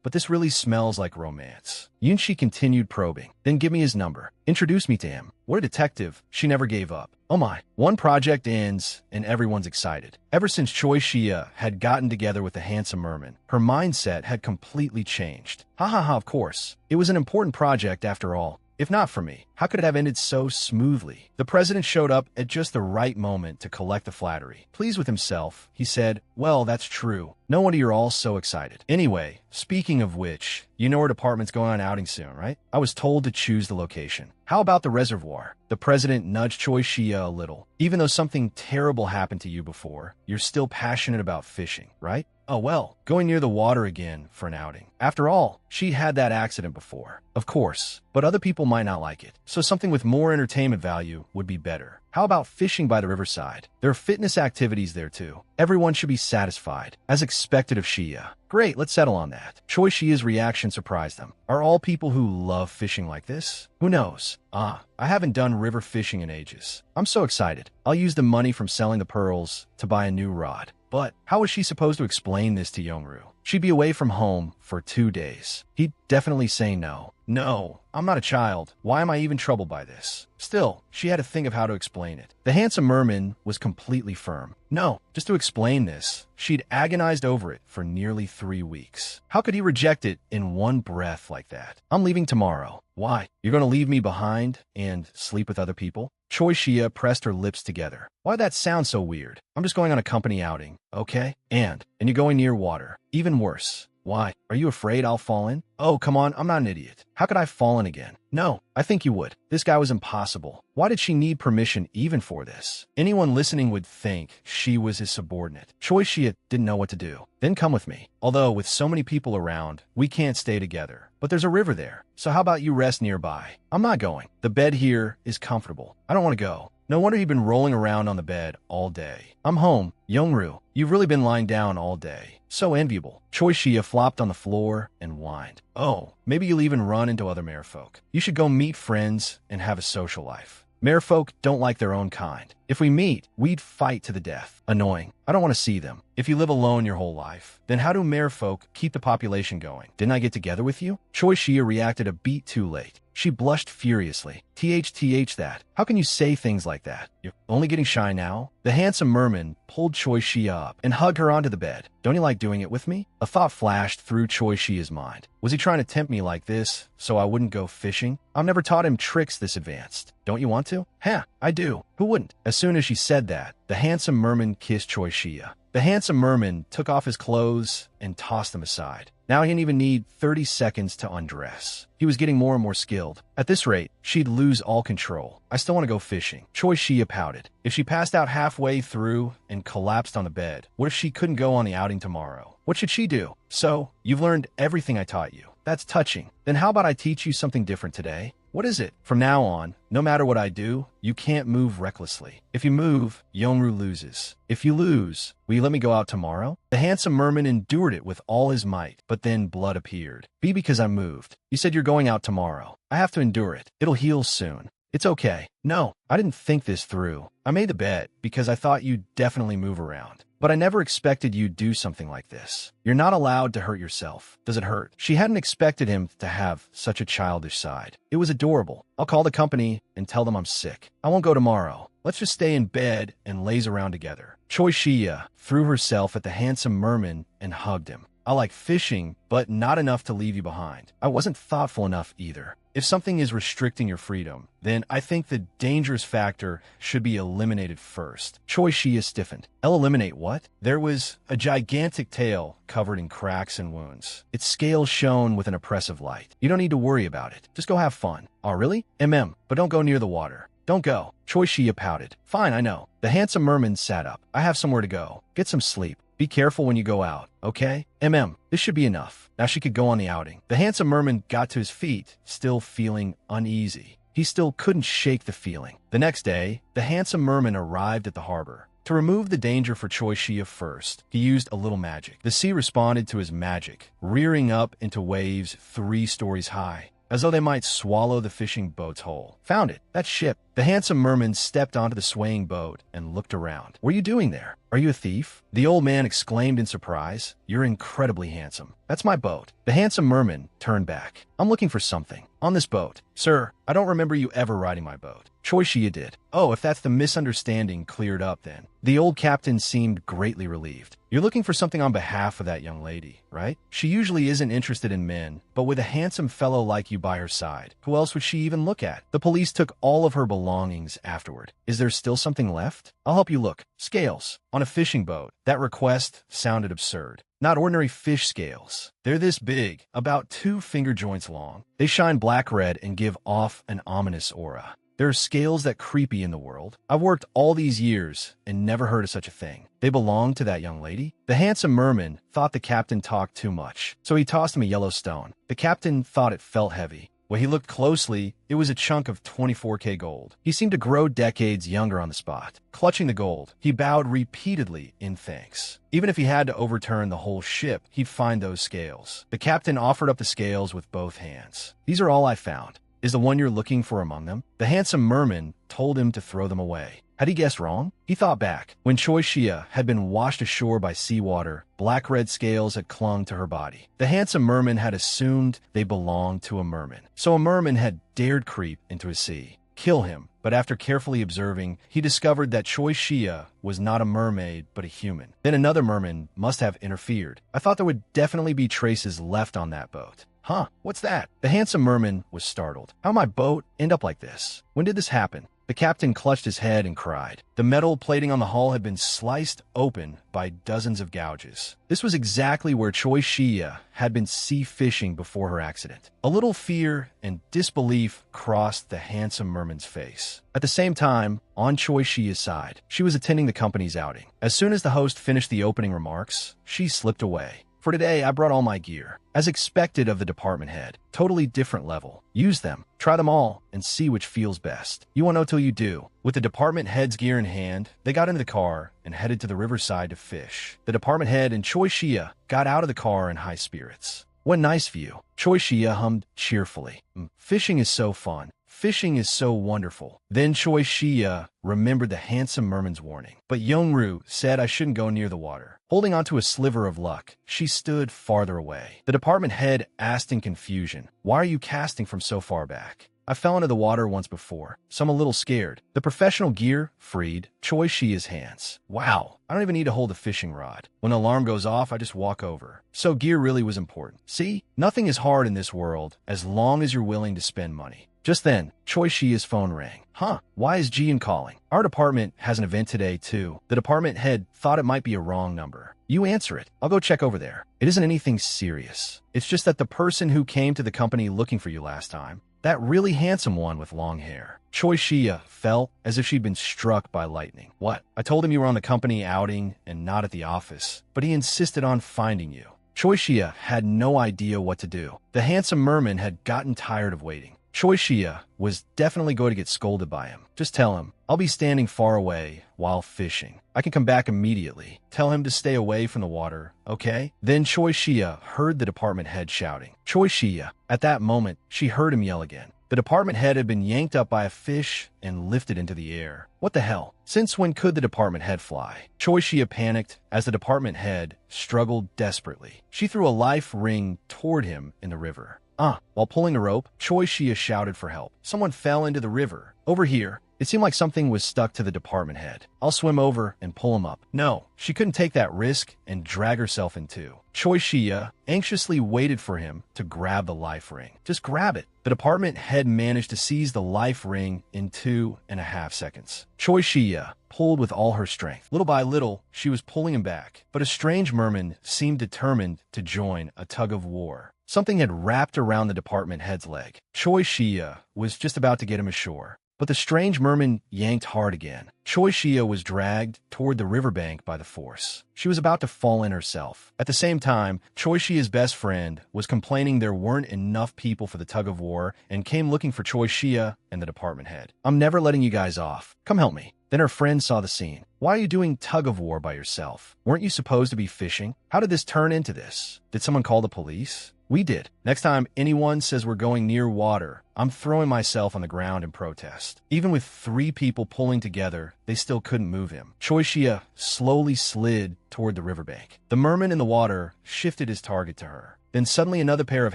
But this really smells like romance. Yunchi continued probing. Then give me his number. Introduce me to him. What a detective. She never gave up. Oh my. One project ends, and everyone's excited. Ever since Choi Shia had gotten together with the handsome merman, her mindset had completely changed. Ha ha ha, of course. It was an important project after all. If not for me, how could it have ended so smoothly? The president showed up at just the right moment to collect the flattery. Pleased with himself, he said, "Well, that's true. No wonder you're all so excited. Anyway, speaking of which, you know our department's going on outing soon, right? I was told to choose the location. How about the reservoir?" The president nudged Choi Shia a little. "Even though something terrible happened to you before, you're still passionate about fishing, right?" "Oh well, going near the water again for an outing. After all, she'd had that accident before." "Of course, but other people might not like it, so something with more entertainment value would be better. How about fishing by the riverside? There are fitness activities there too. Everyone should be satisfied, as expected of Shia." "Great, let's settle on that." Choi Shia's reaction surprised them. Are all people who love fishing like this? Who knows? I haven't done river fishing in ages. I'm so excited. I'll use the money from selling the pearls to buy a new rod. But how was she supposed to explain this to Youngru? She'd be away from home for 2 days. He'd definitely say no. "No, I'm not a child. Why am I even troubled by this?" Still, she had to think of how to explain it. The handsome merman was completely firm. No, just to explain this, she'd agonized over it for nearly 3 weeks. How could he reject it in one breath like that? "I'm leaving tomorrow." "Why? You're going to leave me behind and sleep with other people?" Choi Shia pressed her lips together. "Why'd that sound so weird? I'm just going on a company outing, okay? And you're going near water. Even worse. Why? Are you afraid I'll fall in?" "Oh, come on, I'm not an idiot. How could I fall in again?" "No, I think you would. This guy was impossible. Why did she need permission even for this?" Anyone listening would think she was his subordinate. Choi Shia didn't know what to do. "Then come with me. Although, with so many people around, we can't stay together. But there's a river there, so how about you rest nearby?" "I'm not going. The bed here is comfortable. I don't want to go." No wonder you've been rolling around on the bed all day. "I'm home. Youngru, you've really been lying down all day. So enviable." Choi Shia flopped on the floor and whined. "Oh, maybe you'll even run into other merfolk. You should go meet friends and have a social life. Merfolk don't like their own kind. If we meet, we'd fight to the death. Annoying. I don't want to see them. If you live alone your whole life, then how do merfolk keep the population going? Didn't I get together with you?" Choi Shia reacted a beat too late. She blushed furiously. THTH that. How can you say things like that? You're only getting shy now? The handsome merman pulled Choi Shia up and hugged her onto the bed. "Don't you like doing it with me?" A thought flashed through Choi Shia's mind. Was he trying to tempt me like this so I wouldn't go fishing? I've never taught him tricks this advanced. "Don't you want to?" "Huh, I do. Who wouldn't?" As soon as she said that, the handsome merman kissed Choi Shia. The handsome merman took off his clothes and tossed them aside. Now he didn't even need 30 seconds to undress. He was getting more and more skilled. At this rate, she'd lose all control. "I still want to go fishing." Choi Shia pouted. If she passed out halfway through and collapsed on the bed, what if she couldn't go on the outing tomorrow? What should she do? "So, you've learned everything I taught you. That's touching. Then how about I teach you something different today?" "What is it?" "From now on, no matter what I do, you can't move recklessly. If you move, Youngru loses. If you lose, will you let me go out tomorrow?" The handsome merman endured it with all his might, but then blood appeared. "Be because I moved. You said you're going out tomorrow. I have to endure it. It'll heal soon. It's okay." "No, I didn't think this through. I made the bet because I thought you'd definitely move around. But I never expected you'd do something like this. You're not allowed to hurt yourself. Does it hurt?" She hadn't expected him to have such a childish side. It was adorable. "I'll call the company and tell them I'm sick. I won't go tomorrow. Let's just stay in bed and laze around together." Choi Shia threw herself at the handsome merman and hugged him. "I like fishing, but not enough to leave you behind. I wasn't thoughtful enough either. If something is restricting your freedom, then I think the dangerous factor should be eliminated first." Choi Shia stiffened. "I'll eliminate what?" There was a gigantic tail covered in cracks and wounds. Its scales shone with an oppressive light. "You don't need to worry about it. Just go have fun." "Oh, really?" But don't go near the water." "Don't go." Choi Shia pouted. "Fine, I know." The handsome merman sat up. "I have somewhere to go. Get some sleep. Be careful when you go out, okay? This should be enough." Now she could go on the outing. The handsome merman got to his feet, still feeling uneasy. He still couldn't shake the feeling. The next day, the handsome merman arrived at the harbor. To remove the danger for Choi Shia first, he used a little magic. The sea responded to his magic, rearing up into waves 3 stories high, as though they might swallow the fishing boats whole. "Found it. That ship." The handsome merman stepped onto the swaying boat and looked around. "What are you doing there? Are you a thief?" The old man exclaimed in surprise. "You're incredibly handsome. That's my boat." The handsome merman turned back. "I'm looking for something. On this boat. Sir, I don't remember you ever riding my boat. Choi Shia did. Oh, if that's the misunderstanding cleared up then. The old captain seemed greatly relieved. You're looking for something on behalf of that young lady, right? She usually isn't interested in men, but with a handsome fellow like you by her side, who else would she even look at? The police took all of her belongings afterward. Is there still something left? I'll help you look. Scales. On a fishing boat. That request sounded absurd. Not ordinary fish scales. They're this big, about 2 finger joints long. They shine black-red and give off an ominous aura. There are scales that creepy in the world. I've worked all these years and never heard of such a thing. They belong to that young lady? The handsome merman thought the captain talked too much, so he tossed him a yellow stone. The captain thought it felt heavy. When he looked closely, it was a chunk of 24K gold. He seemed to grow decades younger on the spot. Clutching the gold, he bowed repeatedly in thanks. Even if he had to overturn the whole ship, he'd find those scales. The captain offered up the scales with both hands. These are all I found. Is the one you're looking for among them? The handsome merman told him to throw them away. Had he guessed wrong? He thought back. When Choi Shia had been washed ashore by seawater, black-red scales had clung to her body. The handsome merman had assumed they belonged to a merman. So a merman had dared creep into his sea, kill him. But after carefully observing, he discovered that Choi Shia was not a mermaid, but a human. Then another merman must have interfered. I thought there would definitely be traces left on that boat. Huh, what's that? The handsome merman was startled. How'd my boat end up like this? When did this happen? The captain clutched his head and cried. The metal plating on the hull had been sliced open by dozens of gouges. This was exactly where Choi Shia had been sea fishing before her accident. A little fear and disbelief crossed the handsome merman's face. At the same time, on Choi Shia's side, she was attending the company's outing. As soon as the host finished the opening remarks, she slipped away. For today, I brought all my gear. As expected of the department head. Totally different level. Use them. Try them all and see which feels best. You won't know till you do. With the department head's gear in hand, they got into the car and headed to the riverside to fish. The department head and Choi Shia got out of the car in high spirits. What nice view. Choi Shia hummed cheerfully. Fishing is so fun. Fishing is so wonderful. Then Choi Shia remembered the handsome merman's warning. But Youngru said I shouldn't go near the water. Holding onto a sliver of luck, she stood farther away. The department head asked in confusion, "Why are you casting from so far back?" I fell into the water once before, so I'm a little scared. The professional gear freed Choi Shia's hands. Wow, I don't even need to hold a fishing rod. When the alarm goes off, I just walk over. So gear really was important. See, nothing is hard in this world as long as you're willing to spend money. Just then, Choi Shia's phone rang. Huh, why is Jian calling? Our department has an event today, too. The department head thought it might be a wrong number. You answer it. I'll go check over there. It isn't anything serious. It's just that the person who came to the company looking for you last time, that really handsome one with long hair. Choi Shia felt as if she'd been struck by lightning. What? I told him you were on the company outing and not at the office, but he insisted on finding you. Choi Shia had no idea what to do. The handsome merman had gotten tired of waiting. Choi Shia was definitely going to get scolded by him. Just tell him, I'll be standing far away while fishing. I can come back immediately. Tell him to stay away from the water, okay? Then Choi Shia heard the department head shouting. Choi Shia. At that moment, she heard him yell again. The department head had been yanked up by a fish and lifted into the air. What the hell? Since when could the department head fly? Choi Shia panicked as the department head struggled desperately. She threw a life ring toward him in the river. While pulling the rope, Choi Shia shouted for help. Someone fell into the river. Over here. It seemed like something was stuck to the department head. I'll swim over and pull him up. No, she couldn't take that risk and drag herself in two. Choi Shia anxiously waited for him to grab the life ring. Just grab it. The department head managed to seize the life ring in 2.5 seconds. Choi Shia pulled with all her strength. Little by little, she was pulling him back. But a strange merman seemed determined to join a tug of war. Something had wrapped around the department head's leg. Choi Shia was just about to get him ashore. But the strange merman yanked hard again. Choi Shia was dragged toward the riverbank by the force. She was about to fall in herself. At the same time, Choi Shia's best friend was complaining there weren't enough people for the tug of war and came looking for Choi Shia and the department head. I'm never letting you guys off. Come help me. Then her friend saw the scene. Why are you doing tug of war by yourself? Weren't you supposed to be fishing? How did this turn into this? Did someone call the police? We did. Next time anyone says we're going near water, I'm throwing myself on the ground in protest. Even with 3 people pulling together, they still couldn't move him. Choi Shia slowly slid toward the riverbank. The merman in the water shifted his target to her. Then suddenly another pair of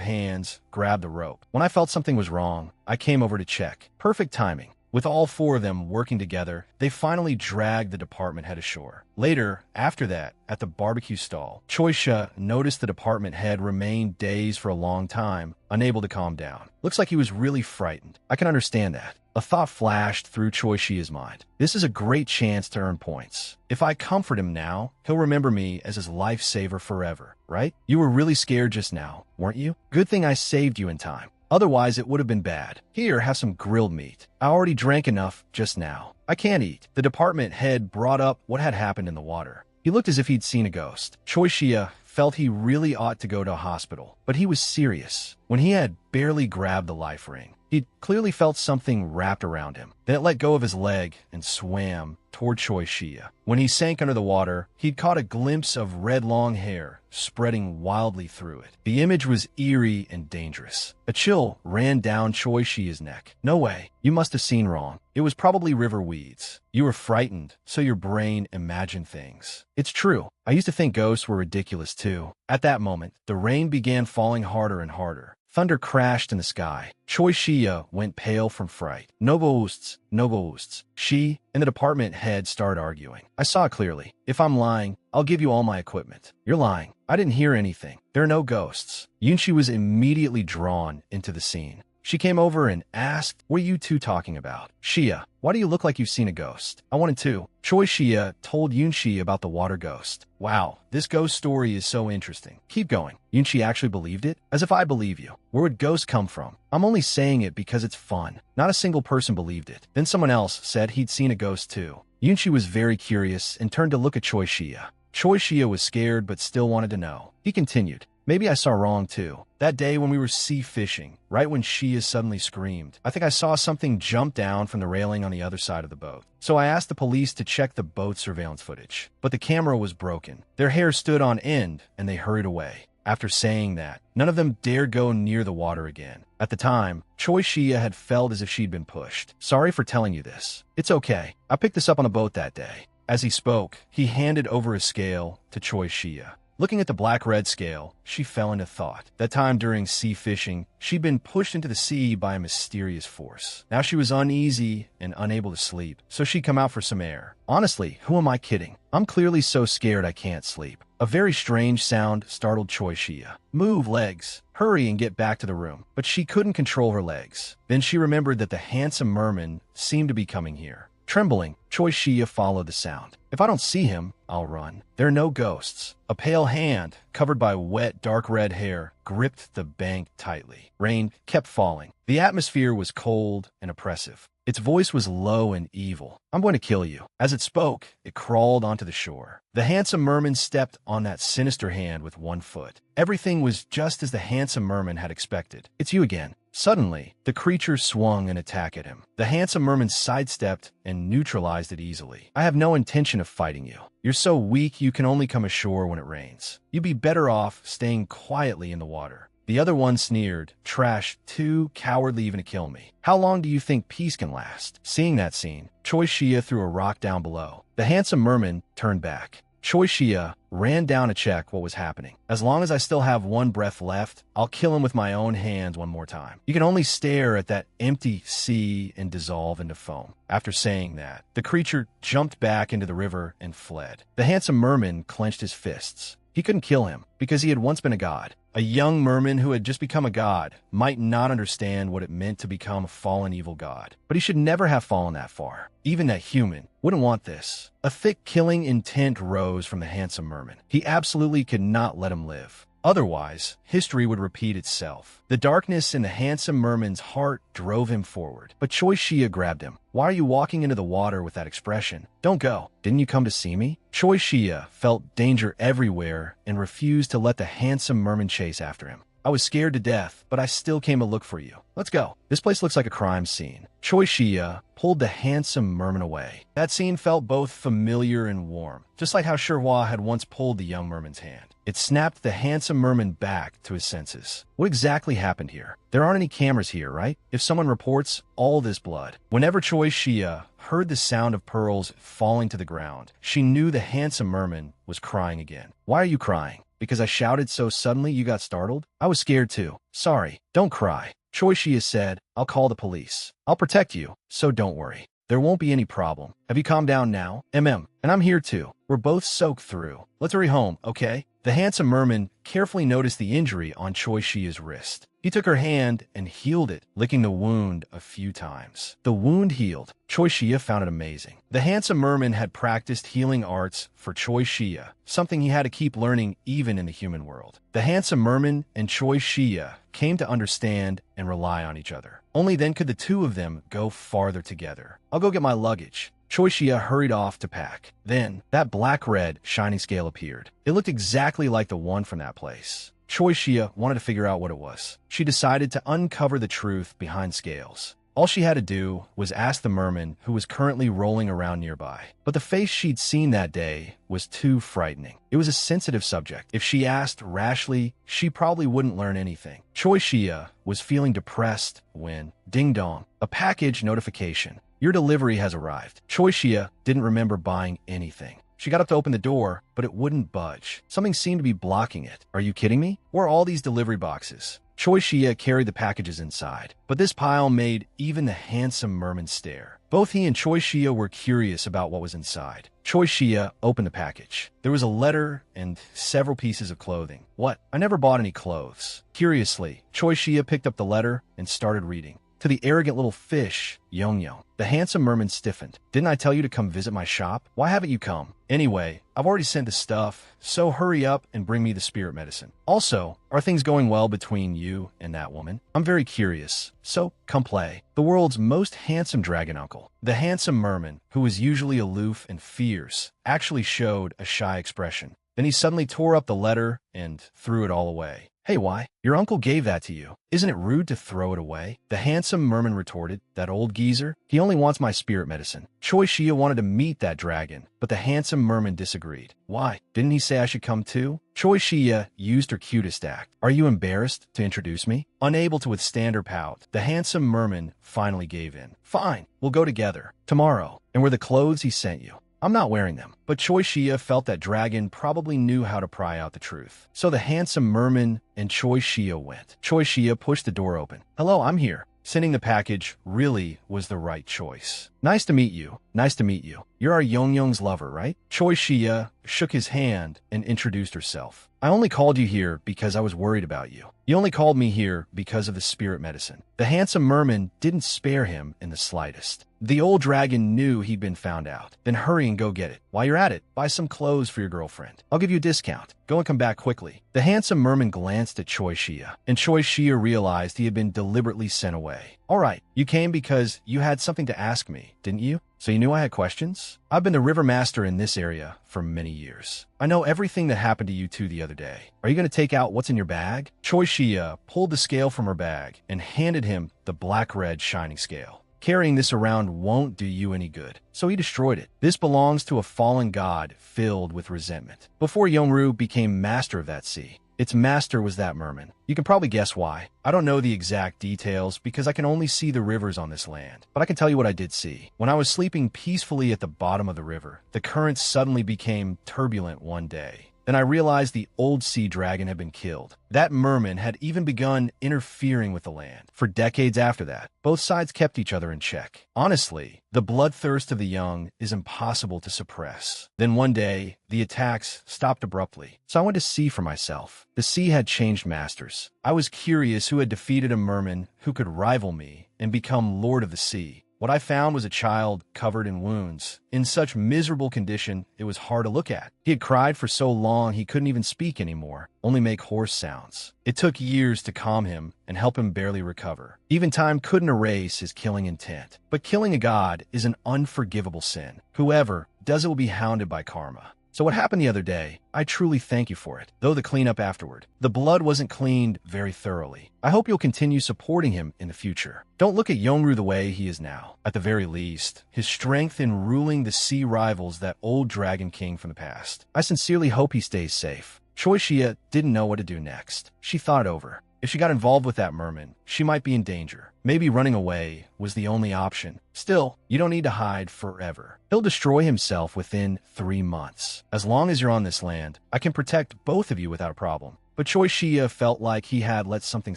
hands grabbed the rope. When I felt something was wrong, I came over to check. Perfect timing. With all four of them working together, they finally dragged the department head ashore. Later, after that, at the barbecue stall, Choi-sha noticed the department head remained dazed for a long time, unable to calm down. Looks like he was really frightened. I can understand that. A thought flashed through Choi-shia's mind. This is a great chance to earn points. If I comfort him now, he'll remember me as his lifesaver forever, right? You were really scared just now, weren't you? Good thing I saved you in time. Otherwise, it would have been bad. Here, have some grilled meat. I already drank enough just now. I can't eat. The department head brought up what had happened in the water. He looked as if he'd seen a ghost. Choi-shia felt he really ought to go to a hospital, but he was serious. When he had barely grabbed the life ring, he'd clearly felt something wrapped around him. Then it let go of his leg and swam toward Choi-shia. When he sank under the water, he'd caught a glimpse of red long hair spreading wildly through it. The image was eerie and dangerous. A chill ran down Choi-shia's neck. No way. You must have seen wrong. It was probably river weeds. You were frightened, so your brain imagined things. It's true. I used to think ghosts were ridiculous too. At that moment, the rain began falling harder and harder. Thunder crashed in the sky. Choi-shia went pale from fright. No ghosts, no ghosts. She and the department head started arguing. I saw it clearly. If I'm lying, I'll give you all my equipment. You're lying. I didn't hear anything. There are no ghosts. Yunchi was immediately drawn into the scene. She came over and asked, "What are you two talking about?" "Shia, why do you look like you've seen a ghost?" "I wanted to." Choi-shia told Yunchi about the water ghost. "Wow, this ghost story is so interesting. Keep going." Yunchi actually believed it? As if I believe you. Where would ghosts come from? I'm only saying it because it's fun. Not a single person believed it. Then someone else said he'd seen a ghost too. Yunchi was very curious and turned to look at Choi-shia. Choi-shia was scared but still wanted to know. He continued. "Maybe I saw wrong too. That day when we were sea fishing, right when Shia suddenly screamed, I think I saw something jump down from the railing on the other side of the boat. So I asked the police to check the boat surveillance footage. But the camera was broken. Their hair stood on end and they hurried away. After saying that, none of them dared go near the water again. At the time, Choi-shia had felt as if she'd been pushed. Sorry for telling you this. It's okay. I picked this up on a boat that day." As he spoke, he handed over a scale to Choi-shia. Looking at the black-red scale, she fell into thought. That time during sea fishing, she'd been pushed into the sea by a mysterious force. Now she was uneasy and unable to sleep, so she'd come out for some air. Honestly, who am I kidding? I'm clearly so scared I can't sleep. A very strange sound startled Choi-shia. "Move, legs. Hurry and get back to the room." But she couldn't control her legs. Then she remembered that the handsome merman seemed to be coming here. Trembling, Choi-shia followed the sound. "If I don't see him, I'll run." There are no ghosts. A pale hand, covered by wet, dark red hair, gripped the bank tightly. Rain kept falling. The atmosphere was cold and oppressive. Its voice was low and evil. "I'm going to kill you." As it spoke, it crawled onto the shore. The handsome merman stepped on that sinister hand with one foot. Everything was just as the handsome merman had expected. "It's you again." Suddenly, the creature swung an attack at him. The handsome merman sidestepped and neutralized it easily. "I have no intention of fighting you. You're so weak you can only come ashore when it rains. You'd be better off staying quietly in the water." The other one sneered, "Trash, too cowardly even to kill me. How long do you think peace can last?" Seeing that scene, Choi-shia threw a rock down below. The handsome merman turned back. Choi-shia ran down to check what was happening. "As long as I still have one breath left, I'll kill him with my own hands one more time. You can only stare at that empty sea and dissolve into foam." After saying that, the creature jumped back into the river and fled. The handsome merman clenched his fists. He couldn't kill him because he had once been a god. A young merman who had just become a god might not understand what it meant to become a fallen evil god, but he should never have fallen that far. Even that human wouldn't want this. A thick killing intent rose from the handsome merman. He absolutely could not let him live. Otherwise, history would repeat itself. The darkness in the handsome merman's heart drove him forward, but Choi-shia grabbed him. "Why are you walking into the water with that expression? Don't go. Didn't you come to see me?" Choi-shia felt danger everywhere and refused to let the handsome merman chase after him. "I was scared to death, but I still came to look for you. Let's go. This place looks like a crime scene." Choi-shia pulled the handsome merman away. That scene felt both familiar and warm, just like how Sherhua had once pulled the young merman's hand. It snapped the handsome merman back to his senses. What exactly happened here? There aren't any cameras here, right? If someone reports all this blood. Whenever Choi-shia heard the sound of pearls falling to the ground, she knew the handsome merman was crying again. "Why are you crying?" Because I shouted so suddenly you got startled? I was scared too. Sorry. Don't cry. Choi Shia said, I'll call the police. I'll protect you, so don't worry. There won't be any problem. Have you calmed down now? And I'm here too. We're both soaked through. Let's hurry home, okay? The handsome merman carefully noticed the injury on Choi Shia's wrist. He took her hand and healed it, licking the wound a few times. The wound healed. Choi Shia found it amazing. The handsome merman had practiced healing arts for Choi Shia, something he had to keep learning even in the human world. The handsome merman and Choi Shia came to understand and rely on each other. Only then could the two of them go farther together. I'll go get my luggage. Choi Shia hurried off to pack. Then, that black-red shining scale appeared. It looked exactly like the one from that place. Choi Shia wanted to figure out what it was. She decided to uncover the truth behind scales. All she had to do was ask the merman who was currently rolling around nearby. But the face she'd seen that day was too frightening. It was a sensitive subject. If she asked rashly, she probably wouldn't learn anything. Choi Shia was feeling depressed when, ding dong, a package notification. Your delivery has arrived. Choi Shia didn't remember buying anything. She got up to open the door, but it wouldn't budge. Something seemed to be blocking it. Are you kidding me? Where are all these delivery boxes? Choi Shia carried the packages inside, but this pile made even the handsome merman stare. Both he and Choi Shia were curious about what was inside. Choi Shia opened the package. There was a letter and several pieces of clothing. What? I never bought any clothes. Curiously, Choi Shia picked up the letter and started reading. To the arrogant little fish, Yong. The handsome merman stiffened. Didn't I tell you to come visit my shop? Why haven't you come? Anyway, I've already sent the stuff, so hurry up and bring me the spirit medicine. Also, are things going well between you and that woman? I'm very curious, so come play. The world's most handsome dragon uncle. The handsome merman, who was usually aloof and fierce, actually showed a shy expression. Then he suddenly tore up the letter and threw it all away. Hey, why? Your uncle gave that to you. Isn't it rude to throw it away? The handsome merman retorted, that old geezer, he only wants my spirit medicine. Choi Shia wanted to meet that dragon, but the handsome merman disagreed. Why? Didn't he say I should come too? Choi Shia used her cutest act. Are you embarrassed to introduce me? Unable to withstand her pout, the handsome merman finally gave in. Fine, we'll go together. Tomorrow. And were the clothes he sent you? I'm not wearing them. But Choi Shia felt that dragon probably knew how to pry out the truth. So the handsome merman and Choi Shia went. Choi Shia pushed the door open. Hello, I'm here. Sending the package really was the right choice. Nice to meet you. Nice to meet you. You're our Yong's lover, right? Choi Shia shook his hand and introduced herself. I only called you here because I was worried about you. You only called me here because of the spirit medicine. The handsome merman didn't spare him in the slightest. The old dragon knew he'd been found out. Then hurry and go get it. While you're at it, buy some clothes for your girlfriend. I'll give you a discount. Go and come back quickly. The handsome merman glanced at Choi Shia, and Choi Shia realized he had been deliberately sent away. All right, you came because you had something to ask me, didn't you? So you knew I had questions? I've been the river master in this area for many years. I know everything that happened to you two the other day. Are you going to take out what's in your bag? Choi Shia pulled the scale from her bag and handed him the black-red shining scale. Carrying this around won't do you any good, so he destroyed it. This belongs to a fallen god filled with resentment. Before Yongru became master of that sea, its master was that merman. You can probably guess why. I don't know the exact details because I can only see the rivers on this land, but I can tell you what I did see. When I was sleeping peacefully at the bottom of the river, the currents suddenly became turbulent one day. Then I realized the old sea dragon had been killed. That merman had even begun interfering with the land. For decades after that, both sides kept each other in check. Honestly, the bloodthirst of the young is impossible to suppress. Then one day, the attacks stopped abruptly, so I went to see for myself. The sea had changed masters. I was curious who had defeated a merman who could rival me and become lord of the sea. What I found was a child covered in wounds. In such miserable condition, it was hard to look at. He had cried for so long he couldn't even speak anymore, only make hoarse sounds. It took years to calm him and help him barely recover. Even time couldn't erase his killing intent. But killing a god is an unforgivable sin. Whoever does it will be hounded by karma. So what happened the other day, I truly thank you for it, though the cleanup afterward. The blood wasn't cleaned very thoroughly. I hope you'll continue supporting him in the future. Don't look at Yongru the way he is now. At the very least, his strength in ruling the sea rivals that old Dragon King from the past. I sincerely hope he stays safe. Choi Shia didn't know what to do next. She thought it over. If she got involved with that merman, she might be in danger. Maybe running away was the only option. Still, you don't need to hide forever. He'll destroy himself within 3 months. As long as you're on this land, I can protect both of you without a problem. But Choi Shia felt like he had let something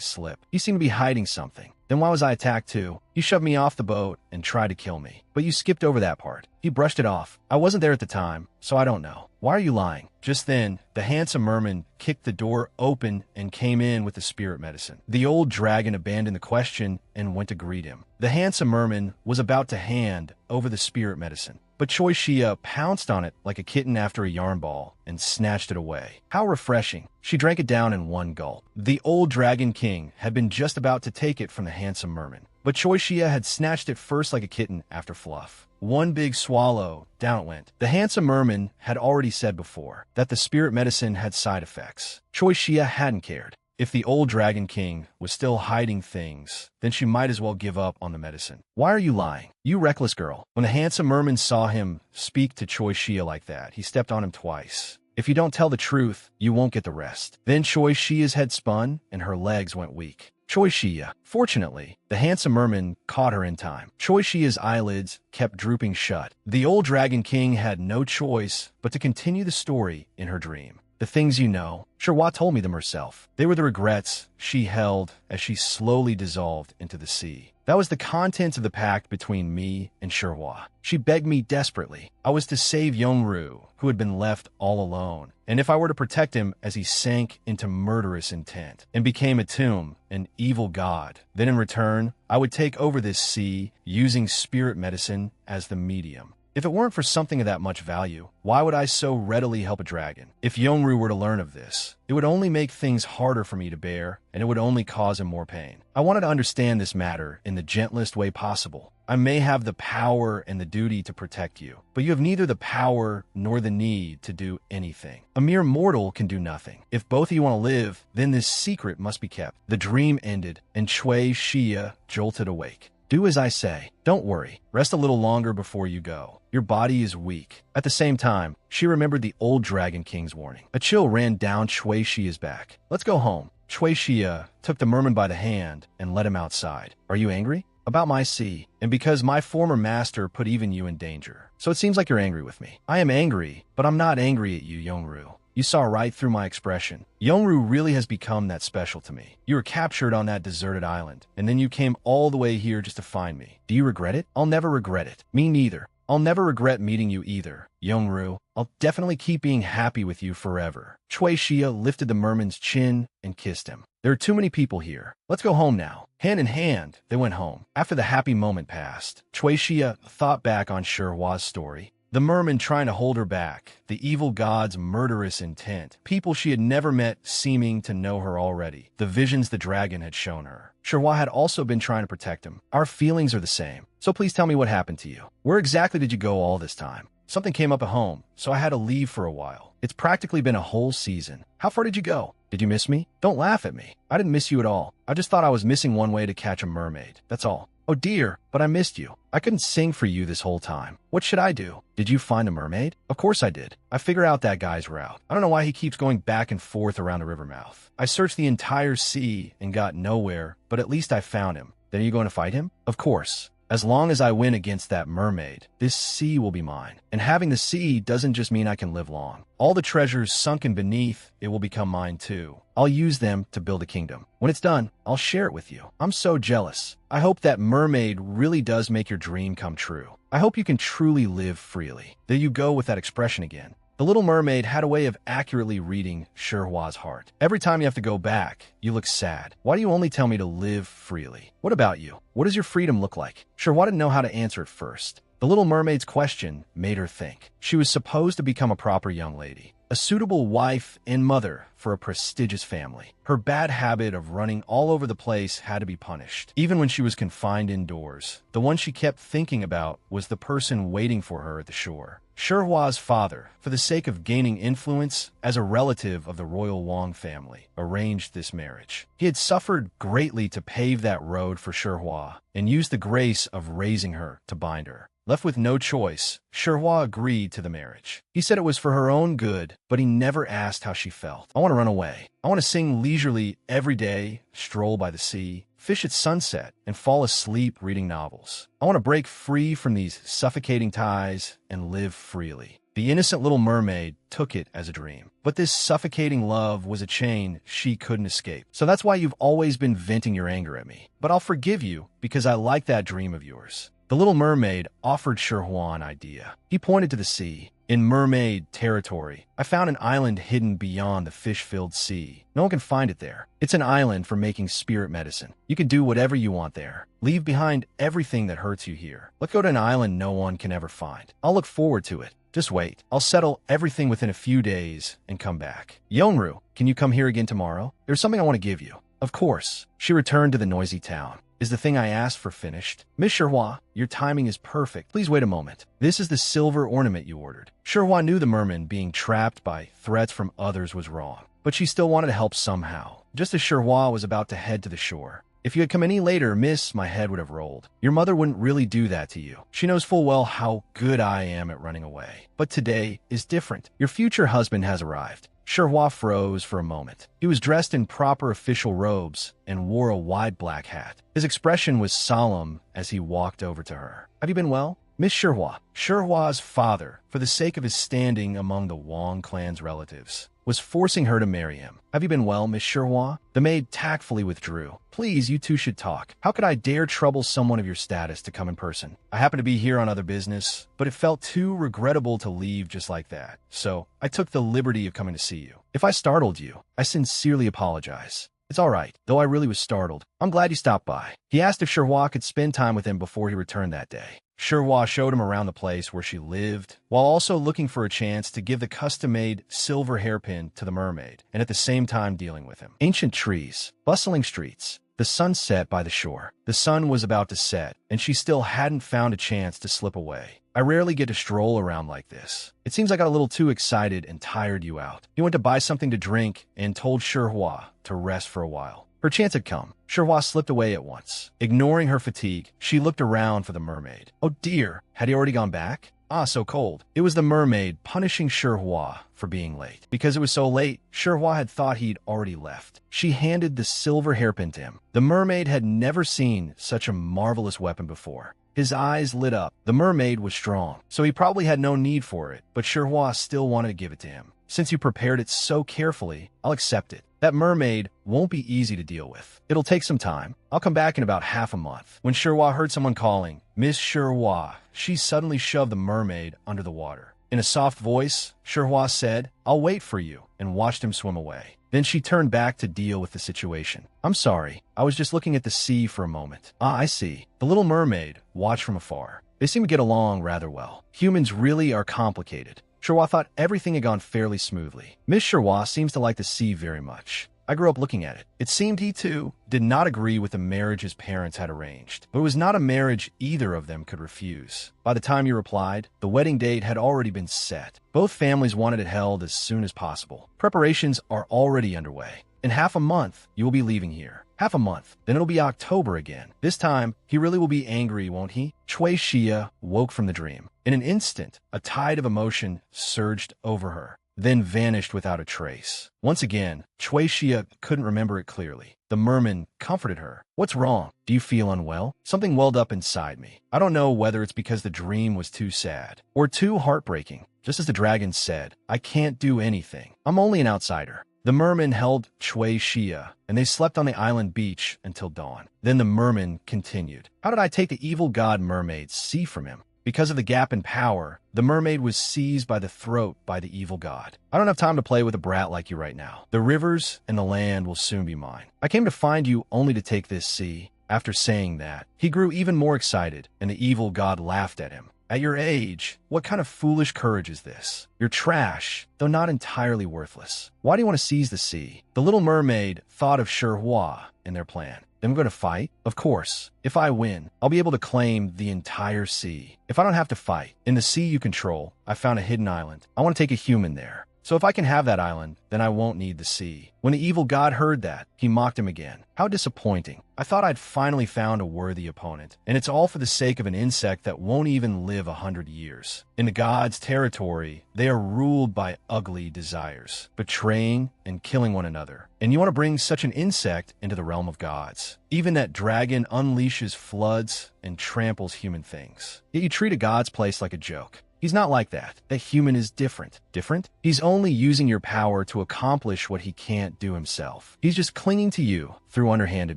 slip. He seemed to be hiding something. Then why was I attacked too? You shoved me off the boat and tried to kill me. But you skipped over that part. He brushed it off. I wasn't there at the time, so I don't know. Why are you lying? Just then, the handsome merman kicked the door open and came in with the spirit medicine. The old dragon abandoned the question and went to greet him. The handsome merman was about to hand over the spirit medicine, but Choi Shia pounced on it like a kitten after a yarn ball and snatched it away. How refreshing. She drank it down in one gulp. The old dragon king had been just about to take it from the handsome merman, but Choi Shia had snatched it first like a kitten after fluff. One big swallow, down it went. The handsome merman had already said before that the spirit medicine had side effects. Choi Shia hadn't cared. If the old dragon king was still hiding things, then she might as well give up on the medicine. Why are you lying? You reckless girl. When the handsome merman saw him speak to Choi Shia like that, he stepped on him twice. If you don't tell the truth, you won't get the rest. Then Choi Shia's head spun and her legs went weak. Choi Shia. Fortunately, the handsome merman caught her in time. Choi Shia's eyelids kept drooping shut. The old dragon king had no choice but to continue the story in her dream. The things you know, Sherwa told me them herself. They were the regrets she held as she slowly dissolved into the sea. That was the contents of the pact between me and Sherwa. She begged me desperately. I was to save Yongru, who had been left all alone, and if I were to protect him as he sank into murderous intent and became a tomb, an evil god, then in return, I would take over this sea using spirit medicine as the medium. If it weren't for something of that much value, why would I so readily help a dragon? If Yongru were to learn of this, it would only make things harder for me to bear, and it would only cause him more pain. I wanted to understand this matter in the gentlest way possible. I may have the power and the duty to protect you, but you have neither the power nor the need to do anything. A mere mortal can do nothing. If both of you want to live, then this secret must be kept. The dream ended, and Choi Shia jolted awake. Do as I say. Don't worry. Rest a little longer before you go. Your body is weak. At the same time, she remembered the old Dragon King's warning. A chill ran down Choi Shia's back. Let's go home. Choi Shia took the merman by the hand and led him outside. Are you angry? About my sea, and because my former master put even you in danger. So it seems like you're angry with me. I am angry, but I'm not angry at you, Yongru. You saw right through my expression. Yongru really has become that special to me. You were captured on that deserted island, and then you came all the way here just to find me. Do you regret it? I'll never regret it. Me neither. I'll never regret meeting you either, Yongru. I'll definitely keep being happy with you forever. Choi Shia lifted the merman's chin and kissed him. There are too many people here. Let's go home now. Hand in hand, they went home. After the happy moment passed, Choi Shia thought back on Sherwa's story. The merman trying to hold her back, the evil god's murderous intent, people she had never met seeming to know her already, the visions the dragon had shown her. Sherwa had also been trying to protect him. Our feelings are the same, so please tell me what happened to you. Where exactly did you go all this time? Something came up at home, so I had to leave for a while. It's practically been a whole season. How far did you go? Did you miss me? Don't laugh at me. I didn't miss you at all. I just thought I was missing one way to catch a mermaid. That's all. Oh dear, but I missed you. I couldn't sing for you this whole time. What should I do? Did you find a mermaid? Of course I did. I figured out that guy's route. I don't know why he keeps going back and forth around the river mouth. I searched the entire sea and got nowhere, but at least I found him. Then are you going to fight him? Of course. As long as I win against that mermaid, this sea will be mine. And having the sea doesn't just mean I can live long. All the treasures sunken beneath it will become mine too. I'll use them to build a kingdom. When it's done, I'll share it with you. I'm so jealous. I hope that mermaid really does make your dream come true. I hope you can truly live freely. There you go with that expression again. The little mermaid had a way of accurately reading Sherwa's heart. Every time you have to go back, you look sad. Why do you only tell me to live freely? What about you? What does your freedom look like? Sherwa didn't know how to answer at first. The little mermaid's question made her think. She was supposed to become a proper young lady, a suitable wife and mother for a prestigious family. Her bad habit of running all over the place had to be punished. Even when she was confined indoors, the one she kept thinking about was the person waiting for her at the shore. Sherwa's father, for the sake of gaining influence as a relative of the royal Wong family, arranged this marriage. He had suffered greatly to pave that road for Sherwa and used the grace of raising her to bind her. Left with no choice, Sherwa agreed to the marriage. He said it was for her own good, but he never asked how she felt. I want to run away. I want to sing leisurely every day, stroll by the sea, fish at sunset, and fall asleep reading novels. I want to break free from these suffocating ties and live freely. The innocent little mermaid took it as a dream. But this suffocating love was a chain she couldn't escape. So that's why you've always been venting your anger at me. But I'll forgive you because I like that dream of yours. The little mermaid offered Sherhua an idea. He pointed to the sea. In mermaid territory, I found an island hidden beyond the fish-filled sea. No one can find it there. It's an island for making spirit medicine. You can do whatever you want there. Leave behind everything that hurts you here. Let's go to an island no one can ever find. I'll look forward to it. Just wait. I'll settle everything within a few days and come back. Yeonru, can you come here again tomorrow? There's something I want to give you. Of course. She returned to the noisy town. Is the thing I asked for finished? Miss Sherhua, your timing is perfect. Please wait a moment. This is the silver ornament you ordered. Sherhua knew the merman being trapped by threats from others was wrong, but she still wanted to help somehow. Just as Sherhua was about to head to the shore, if you had come any later, miss, my head would have rolled. Your mother wouldn't really do that to you. She knows full well how good I am at running away. But today is different. Your future husband has arrived. Sherhua froze for a moment. He was dressed in proper official robes and wore a wide black hat. His expression was solemn as he walked over to her. Have you been well? Miss Sherhua, Sherhua's father, for the sake of his standing among the Wong clan's relatives, was forcing her to marry him. Have you been well, Miss Sherhua? The maid tactfully withdrew. Please, you two should talk. How could I dare trouble someone of your status to come in person? I happen to be here on other business, but it felt too regrettable to leave just like that. So I took the liberty of coming to see you. If I startled you, I sincerely apologize. It's all right, though I really was startled. I'm glad you stopped by. He asked if Sherhua could spend time with him before he returned that day. Sherhua showed him around the place where she lived, while also looking for a chance to give the custom-made silver hairpin to the mermaid, and at the same time dealing with him. Ancient trees, bustling streets, the sun set by the shore. The sun was about to set, and she still hadn't found a chance to slip away. I rarely get to stroll around like this. It seems I got a little too excited and tired you out. He went to buy something to drink and told Sherhua to rest for a while. Her chance had come. Sherhua slipped away at once. Ignoring her fatigue, she looked around for the mermaid. Oh dear, had he already gone back? Ah, so cold. It was the mermaid punishing Sherhua for being late. Because it was so late, Sherhua had thought he'd already left. She handed the silver hairpin to him. The mermaid had never seen such a marvelous weapon before. His eyes lit up. The mermaid was strong, so he probably had no need for it, but Sherhua still wanted to give it to him. Since you prepared it so carefully, I'll accept it. That mermaid won't be easy to deal with. It'll take some time. I'll come back in about half a month. When Sherhua heard someone calling, Miss Sherhua, she suddenly shoved the mermaid under the water. In a soft voice, Sherhua said, I'll wait for you, and watched him swim away. Then she turned back to deal with the situation. I'm sorry, I was just looking at the sea for a moment. Ah, I see. The little mermaid watched from afar. They seem to get along rather well. Humans really are complicated. Sherhua thought everything had gone fairly smoothly. Miss Sherhua seems to like the sea very much. I grew up looking at it. It seemed he, too, did not agree with the marriage his parents had arranged. But it was not a marriage either of them could refuse. By the time you replied, the wedding date had already been set. Both families wanted it held as soon as possible. Preparations are already underway. In half a month, you will be leaving here. Half a month. Then it'll be October again. This time, he really will be angry, won't he? Chui Xia woke from the dream. In an instant, a tide of emotion surged over her, then vanished without a trace. Once again, Chui Xia couldn't remember it clearly. The merman comforted her. What's wrong? Do you feel unwell? Something welled up inside me. I don't know whether it's because the dream was too sad or too heartbreaking. Just as the dragon said, I can't do anything. I'm only an outsider. The merman held Chui Xia, and they slept on the island beach until dawn. Then the merman continued. How did I take the evil god mermaid's sea from him? Because of the gap in power, the mermaid was seized by the throat by the evil god. I don't have time to play with a brat like you right now. The rivers and the land will soon be mine. I came to find you only to take this sea. After saying that, he grew even more excited, and the evil god laughed at him. At your age, what kind of foolish courage is this? You're trash, though not entirely worthless. Why do you want to seize the sea? The little mermaid thought of Sherhua in their plan. Then we're going to fight? Of course. If I win, I'll be able to claim the entire sea. If I don't have to fight, in the sea you control, I found a hidden island. I want to take a human there. So if I can have that island, then I won't need the sea. When the evil god heard that, he mocked him again. How disappointing. I thought I'd finally found a worthy opponent, and it's all for the sake of an insect that won't even live 100 years. In the gods' territory, they are ruled by ugly desires, betraying and killing one another. And you want to bring such an insect into the realm of gods. Even that dragon unleashes floods and tramples human things. Yet you treat a god's place like a joke. He's not like that. That human is different. Different? He's only using your power to accomplish what he can't do himself. He's just clinging to you through underhanded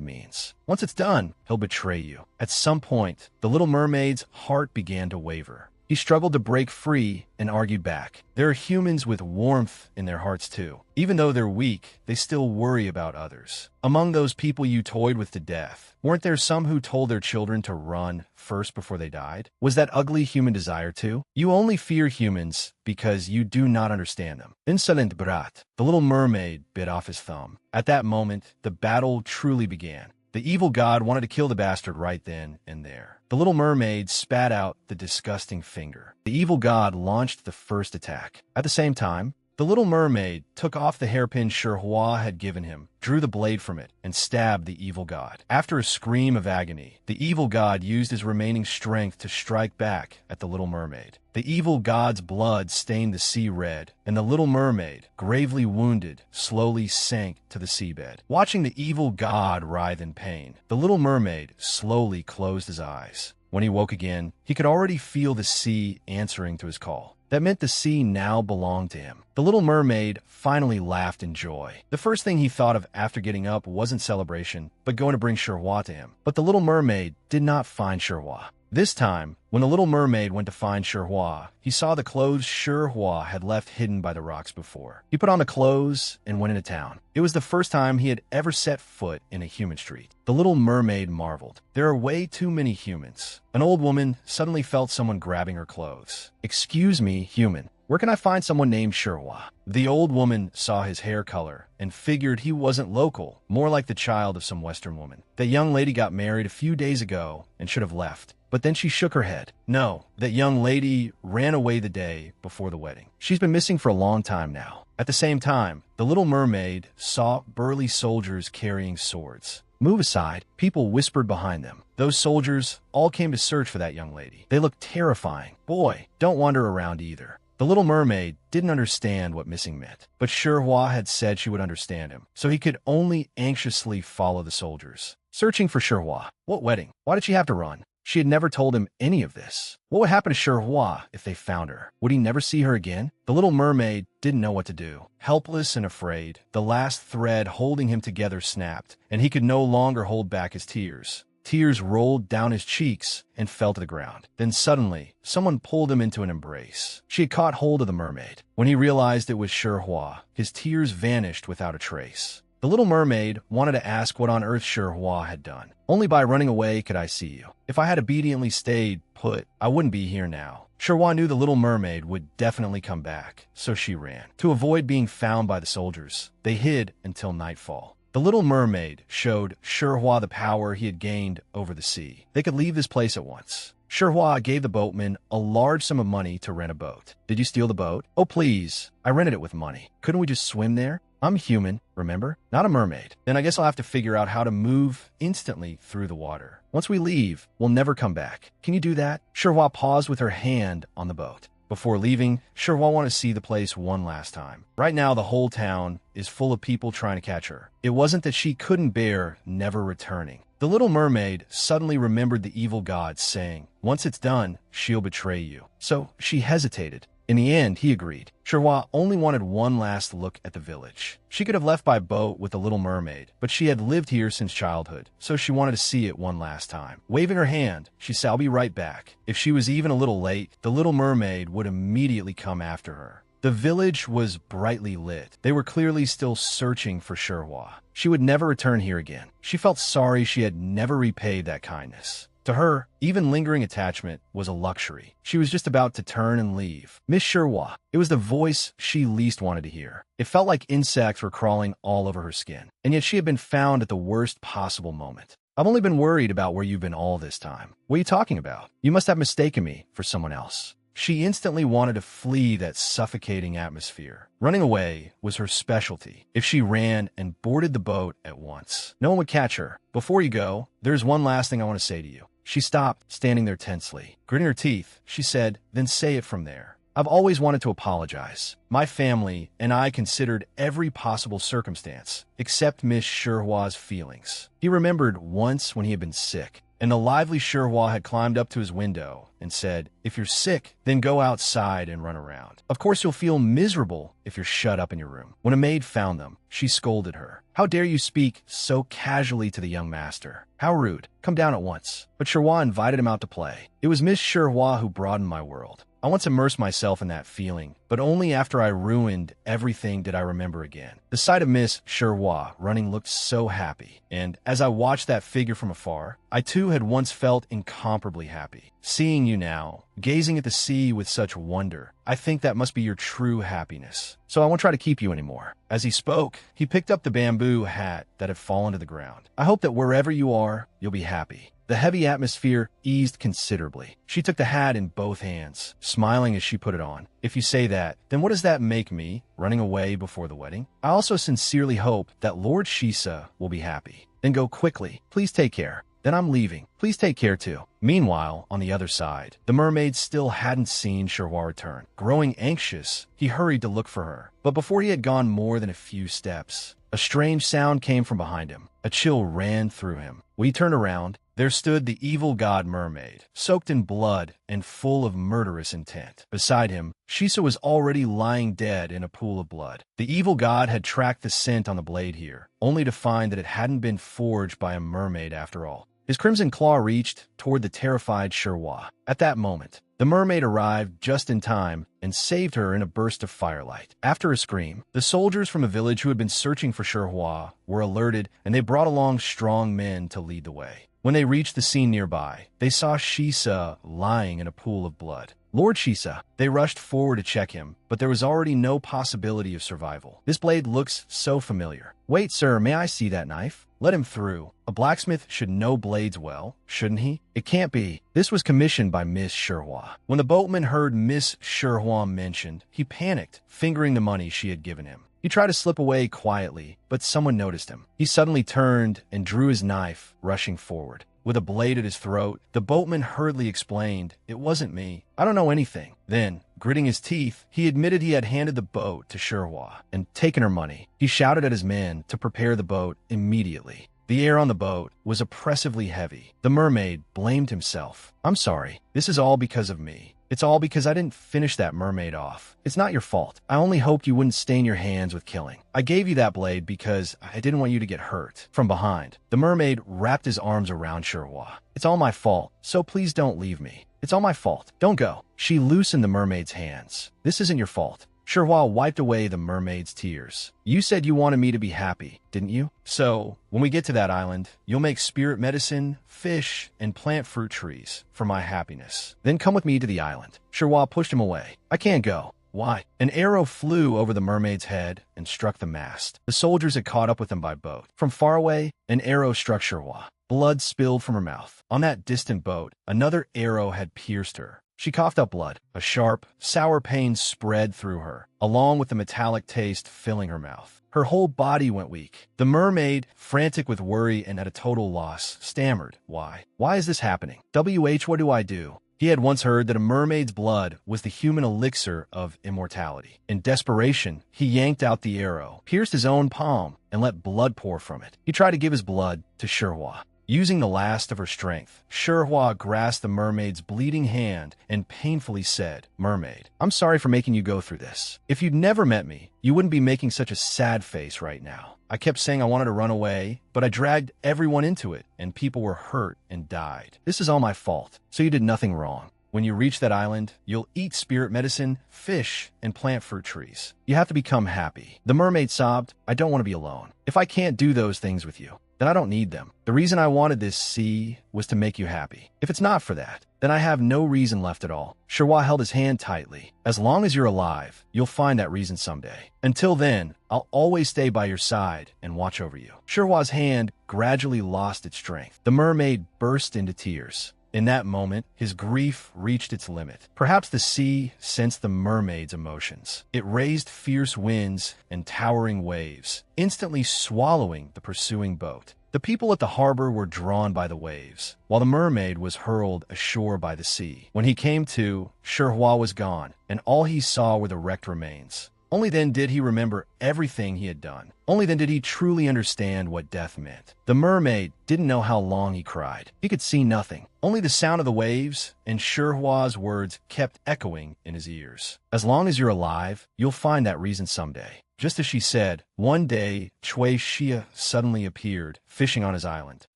means. Once it's done, he'll betray you. At some point, the little mermaid's heart began to waver. He struggled to break free and argued back. There are humans with warmth in their hearts too. Even though they're weak, they still worry about others. Among those people you toyed with to death, weren't there some who told their children to run first before they died? Was that ugly human desire too? You only fear humans because you do not understand them. Insolent brat. The little mermaid bit off his thumb. At that moment, the battle truly began. The evil god wanted to kill the bastard right then and there. The little mermaid spat out the disgusting finger. The evil god launched the first attack. At the same time, the little mermaid took off the hairpin Sherhua had given him, drew the blade from it, and stabbed the evil god. After a scream of agony, the evil god used his remaining strength to strike back at the little mermaid. The evil god's blood stained the sea red, and the little mermaid, gravely wounded, slowly sank to the seabed. Watching the evil god writhe in pain, the little mermaid slowly closed his eyes. When he woke again, he could already feel the sea answering to his call. That meant the sea now belonged to him. The little mermaid finally laughed in joy. The first thing he thought of after getting up wasn't celebration, but going to bring Sherhua to him. But the little mermaid did not find Sherhua. This time, when the little mermaid went to find Sherhua, he saw the clothes Sherhua had left hidden by the rocks before. He put on the clothes and went into town. It was the first time he had ever set foot in a human street. The little mermaid marveled. There are way too many humans. An old woman suddenly felt someone grabbing her clothes. "Excuse me, human. Where can I find someone named Sherhua?" The old woman saw his hair color and figured he wasn't local, more like the child of some Western woman. That young lady got married a few days ago and should have left. But then she shook her head. No, that young lady ran away the day before the wedding. She's been missing for a long time now. At the same time, the little mermaid saw burly soldiers carrying swords. "Move aside," people whispered behind them. Those soldiers all came to search for that young lady. They looked terrifying. "Boy, don't wander around either." The little mermaid didn't understand what missing meant, but Sherhua had said she would understand him, so he could only anxiously follow the soldiers. Searching for Sherhua. What wedding? Why did she have to run? She had never told him any of this. What would happen to Sherhua if they found her? Would he never see her again? The little mermaid didn't know what to do. Helpless and afraid, the last thread holding him together snapped, and he could no longer hold back his tears. Tears rolled down his cheeks and fell to the ground. Then suddenly, someone pulled him into an embrace. She had caught hold of the mermaid. When he realized it was Sherhua, his tears vanished without a trace. The little mermaid wanted to ask what on earth Sherhua had done. "Only by running away could I see you. If I had obediently stayed put, I wouldn't be here now." Sherhua knew the little mermaid would definitely come back, so she ran. To avoid being found by the soldiers, they hid until nightfall. The little mermaid showed Sherhua the power he had gained over the sea. They could leave this place at once. Sherhua gave the boatman a large sum of money to rent a boat. "Did you steal the boat?" "Oh, please. I rented it with money. Couldn't we just swim there?" "I'm human, remember? Not a mermaid." "Then I guess I'll have to figure out how to move instantly through the water. Once we leave, we'll never come back. Can you do that?" Sherhua paused with her hand on the boat. Before leaving, Sherhua wanted to see the place one last time. Right now, the whole town is full of people trying to catch her. It wasn't that she couldn't bear never returning. The little mermaid suddenly remembered the evil god saying, "Once it's done, she'll betray you." So she hesitated. In the end, he agreed. Sherhua only wanted one last look at the village. She could have left by boat with the little mermaid, but she had lived here since childhood, so she wanted to see it one last time. Waving her hand, she said, "I'll be right back." If she was even a little late, the little mermaid would immediately come after her. The village was brightly lit. They were clearly still searching for Sherhua. She would never return here again. She felt sorry she had never repaid that kindness. To her, even lingering attachment was a luxury. She was just about to turn and leave. Miss Sherhua. It was the voice she least wanted to hear. It felt like insects were crawling all over her skin. And yet she had been found at the worst possible moment. "I've only been worried about where you've been all this time." "What are you talking about? You must have mistaken me for someone else." She instantly wanted to flee that suffocating atmosphere. Running away was her specialty. If she ran and boarded the boat at once, no one would catch her. Before you go, there's one last thing I want to say to you. She stopped, standing there tensely. Gritting her teeth, she said, then say it from there. I've always wanted to apologize. My family and I considered every possible circumstance, except Miss Sherhwa's feelings. He remembered once when he had been sick, and the lively Sherhwa had climbed up to his window and said, if you're sick, then go outside and run around. Of course, you'll feel miserable if you're shut up in your room. When a maid found them, she scolded her. How dare you speak so casually to the young master? How rude. Come down at once. But Sherhwa invited him out to play. It was Miss Sherhwa who broadened my world. I once immersed myself in that feeling, but only after I ruined everything did I remember again. The sight of Miss Sherhwa running looked so happy, and as I watched that figure from afar, I too had once felt incomparably happy. Seeing you now, gazing at the sea with such wonder, I think that must be your true happiness. So I won't try to keep you anymore. As he spoke, he picked up the bamboo hat that had fallen to the ground. I hope that wherever you are, you'll be happy. The heavy atmosphere eased considerably. She took the hat in both hands, smiling as she put it on. If you say that, then what does that make me, running away before the wedding? I also sincerely hope that Lord Shisa will be happy. Then go quickly. Please take care. Then I'm leaving. Please take care too. Meanwhile, on the other side, the mermaid still hadn't seen Sherhwa return. Growing anxious, he hurried to look for her. But before he had gone more than a few steps, a strange sound came from behind him. A chill ran through him. When he turned around, there stood the evil god Mermaid, soaked in blood and full of murderous intent. Beside him, Shisa was already lying dead in a pool of blood. The evil god had tracked the scent on the blade here, only to find that it hadn't been forged by a mermaid after all. His crimson claw reached toward the terrified Sherhwa. At that moment, the mermaid arrived just in time and saved her in a burst of firelight. After a scream, the soldiers from a village who had been searching for Sherhwa were alerted, and they brought along strong men to lead the way. When they reached the scene nearby, they saw Shisa lying in a pool of blood. Lord Shisa. They rushed forward to check him, but there was already no possibility of survival. This blade looks so familiar. Wait, sir, may I see that knife? Let him through. A blacksmith should know blades well, shouldn't he? It can't be. This was commissioned by Miss Sherhwa. When the boatman heard Miss Sherhwa mentioned, he panicked, fingering the money she had given him. He tried to slip away quietly, but someone noticed him. He suddenly turned and drew his knife, rushing forward. With a blade at his throat, the boatman hurriedly explained, "It wasn't me. I don't know anything." Then, gritting his teeth, he admitted he had handed the boat to Sherhwa and taken her money. He shouted at his men to prepare the boat immediately. The air on the boat was oppressively heavy. The mermaid blamed himself. "I'm sorry. This is all because of me. It's all because I didn't finish that mermaid off. It's not your fault. I only hoped you wouldn't stain your hands with killing. I gave you that blade because I didn't want you to get hurt." From behind, the mermaid wrapped his arms around Sherhwa. "It's all my fault, so please don't leave me. It's all my fault. Don't go." She loosened the mermaid's hands. "This isn't your fault." Sherhwa wiped away the mermaid's tears. "You said you wanted me to be happy, didn't you? So, when we get to that island, you'll make spirit medicine, fish, and plant fruit trees for my happiness. Then come with me to the island." Sherhwa pushed him away. "I can't go." "Why?" An arrow flew over the mermaid's head and struck the mast. The soldiers had caught up with them by boat. From far away, an arrow struck Sherhwa. Blood spilled from her mouth. On that distant boat, another arrow had pierced her. She coughed up blood. A sharp, sour pain spread through her, along with the metallic taste filling her mouth. Her whole body went weak. The mermaid, frantic with worry and at a total loss, stammered, "Why? Why is this happening? What do I do?" He had once heard that a mermaid's blood was the human elixir of immortality. In desperation, he yanked out the arrow, pierced his own palm, and let blood pour from it. He tried to give his blood to Sherhwa. Using the last of her strength, Sherhwa grasped the mermaid's bleeding hand and painfully said, "Mermaid, I'm sorry for making you go through this. If you'd never met me, you wouldn't be making such a sad face right now. I kept saying I wanted to run away, but I dragged everyone into it, and people were hurt and died. This is all my fault, so you did nothing wrong. When you reach that island, you'll eat spirit medicine, fish, and plant fruit trees. You have to become happy." The mermaid sobbed, "I don't want to be alone. If I can't do those things with you, then I don't need them. The reason I wanted this sea was to make you happy. If it's not for that, then I have no reason left at all." Sherhwa held his hand tightly. "As long as you're alive, you'll find that reason someday. Until then, I'll always stay by your side and watch over you." Sherhwa's hand gradually lost its strength. The mermaid burst into tears. In that moment, his grief reached its limit. Perhaps the sea sensed the mermaid's emotions. It raised fierce winds and towering waves, instantly swallowing the pursuing boat. The people at the harbor were drawn by the waves, while the mermaid was hurled ashore by the sea. When he came to, Sherhua was gone, and all he saw were the wrecked remains. Only then did he remember everything he had done. Only then did he truly understand what death meant. The mermaid didn't know how long he cried. He could see nothing. Only the sound of the waves and Sherhua's words kept echoing in his ears. As long as you're alive, you'll find that reason someday. Just as she said, one day, Chui Xia suddenly appeared, fishing on his island,